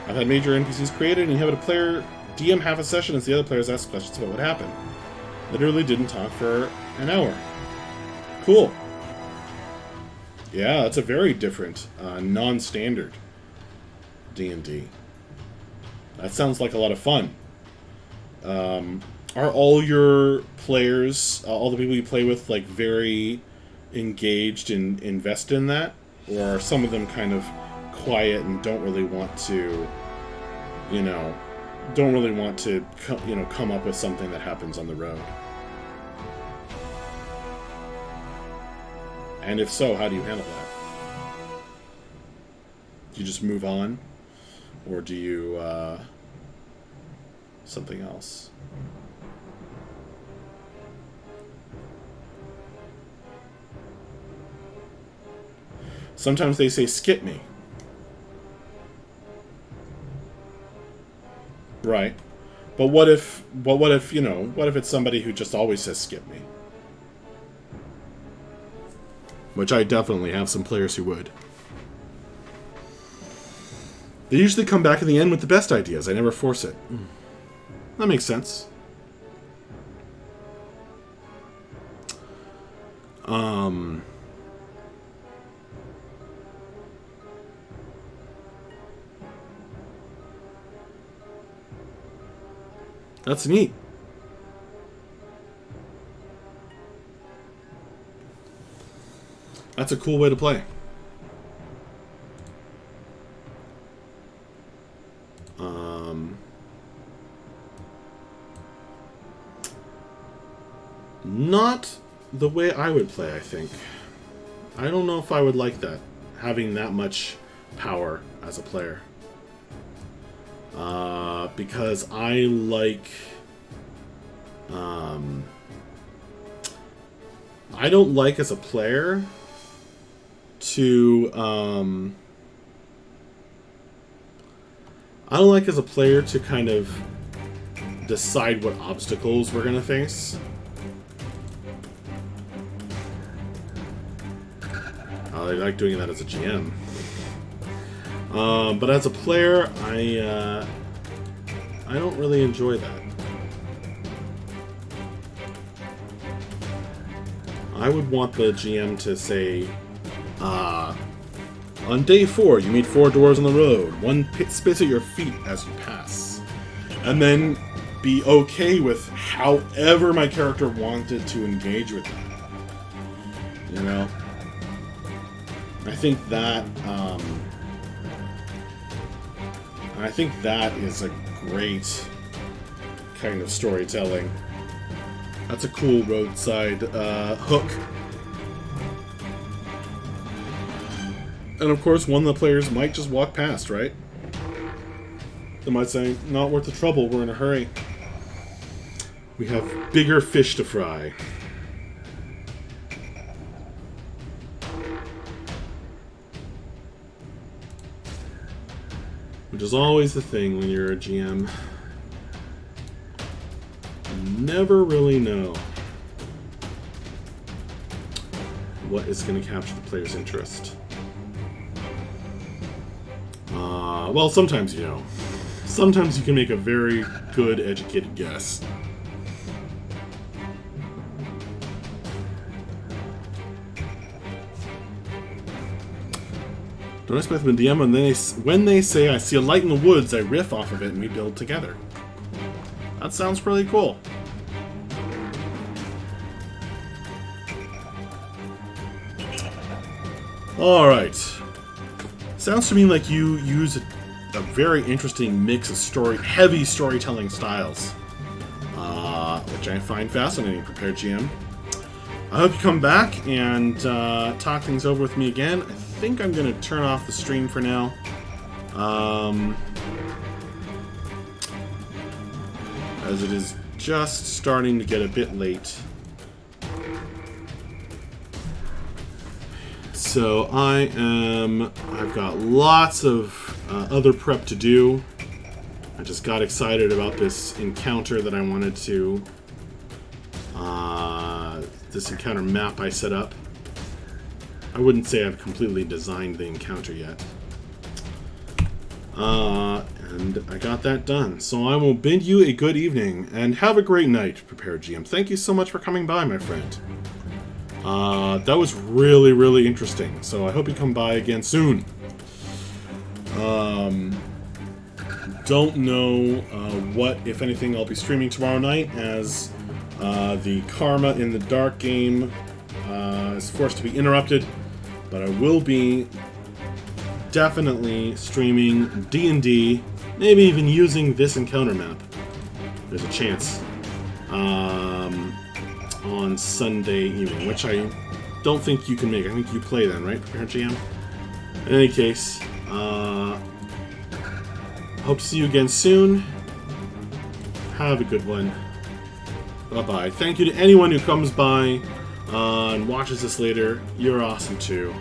I've had major NPCs created, and you have a player DM half a session as the other players ask questions about what happened. Literally didn't talk for an hour. Cool. Yeah, that's a very different, non-standard D&D. That sounds like a lot of fun. Are all your players, all the people you play with, like, very engaged and invested in that? Or are some of them kind of quiet and don't really want to, come up with something that happens on the road? And if so, how do you handle that? Do you just move on? Or do you, something else? Sometimes they say, skip me. Right. But what if it's somebody who just always says, skip me? Which I definitely have some players who would. They usually come back in the end with the best ideas. I never force it. That makes sense. That's neat. That's a cool way to play. Not the way I would play, I think. I don't know if I would like that, having that much power as a player. Because I like... I don't like, as a player, to... I don't like, as a player, to kind of decide what obstacles we're gonna face. I like doing that as a GM. But as a player, I don't really enjoy that. I would want the GM to say, on day 4, you meet 4 doors on the road. One pit spits at your feet as you pass. And then be okay with however my character wanted to engage with that. You know? I think that is a great kind of storytelling. That's a cool roadside hook. And of course, one of the players might just walk past, right? They might say, not worth the trouble, we're in a hurry. We have bigger fish to fry. Which is always the thing when you're a GM. You never really know what is going to capture the player's interest. Well, sometimes you know. Sometimes you can make a very good, educated guess. Don't expect them to DM, and when they say, I see a light in the woods, I riff off of it and we build together. That sounds pretty cool. Alright. Sounds to me like you use a very interesting mix of heavy storytelling styles. Which I find fascinating, Prepared GM. I hope you come back and talk things over with me again. I think I'm going to turn off the stream for now. As it is just starting to get a bit late. So I've got lots of other prep to do. I just got excited about this encounter that I wanted to, this encounter map I set up. I wouldn't say I've completely designed the encounter yet. And I got that done. So I will bid you a good evening, and have a great night, Prepared GM. Thank you so much for coming by, my friend. That was really, really interesting. So I hope you come by again soon. Don't know what, if anything, I'll be streaming tomorrow night, as the Karma in the Dark game is forced to be interrupted. But I will be definitely streaming D&D, maybe even using this encounter map. There's a chance. On Sunday evening, which I don't think you can make. I think you play then, right, Prepared GM? In any case, hope to see you again soon. Have a good one. Bye-bye. Thank you to anyone who comes by and watches this later. You're awesome too.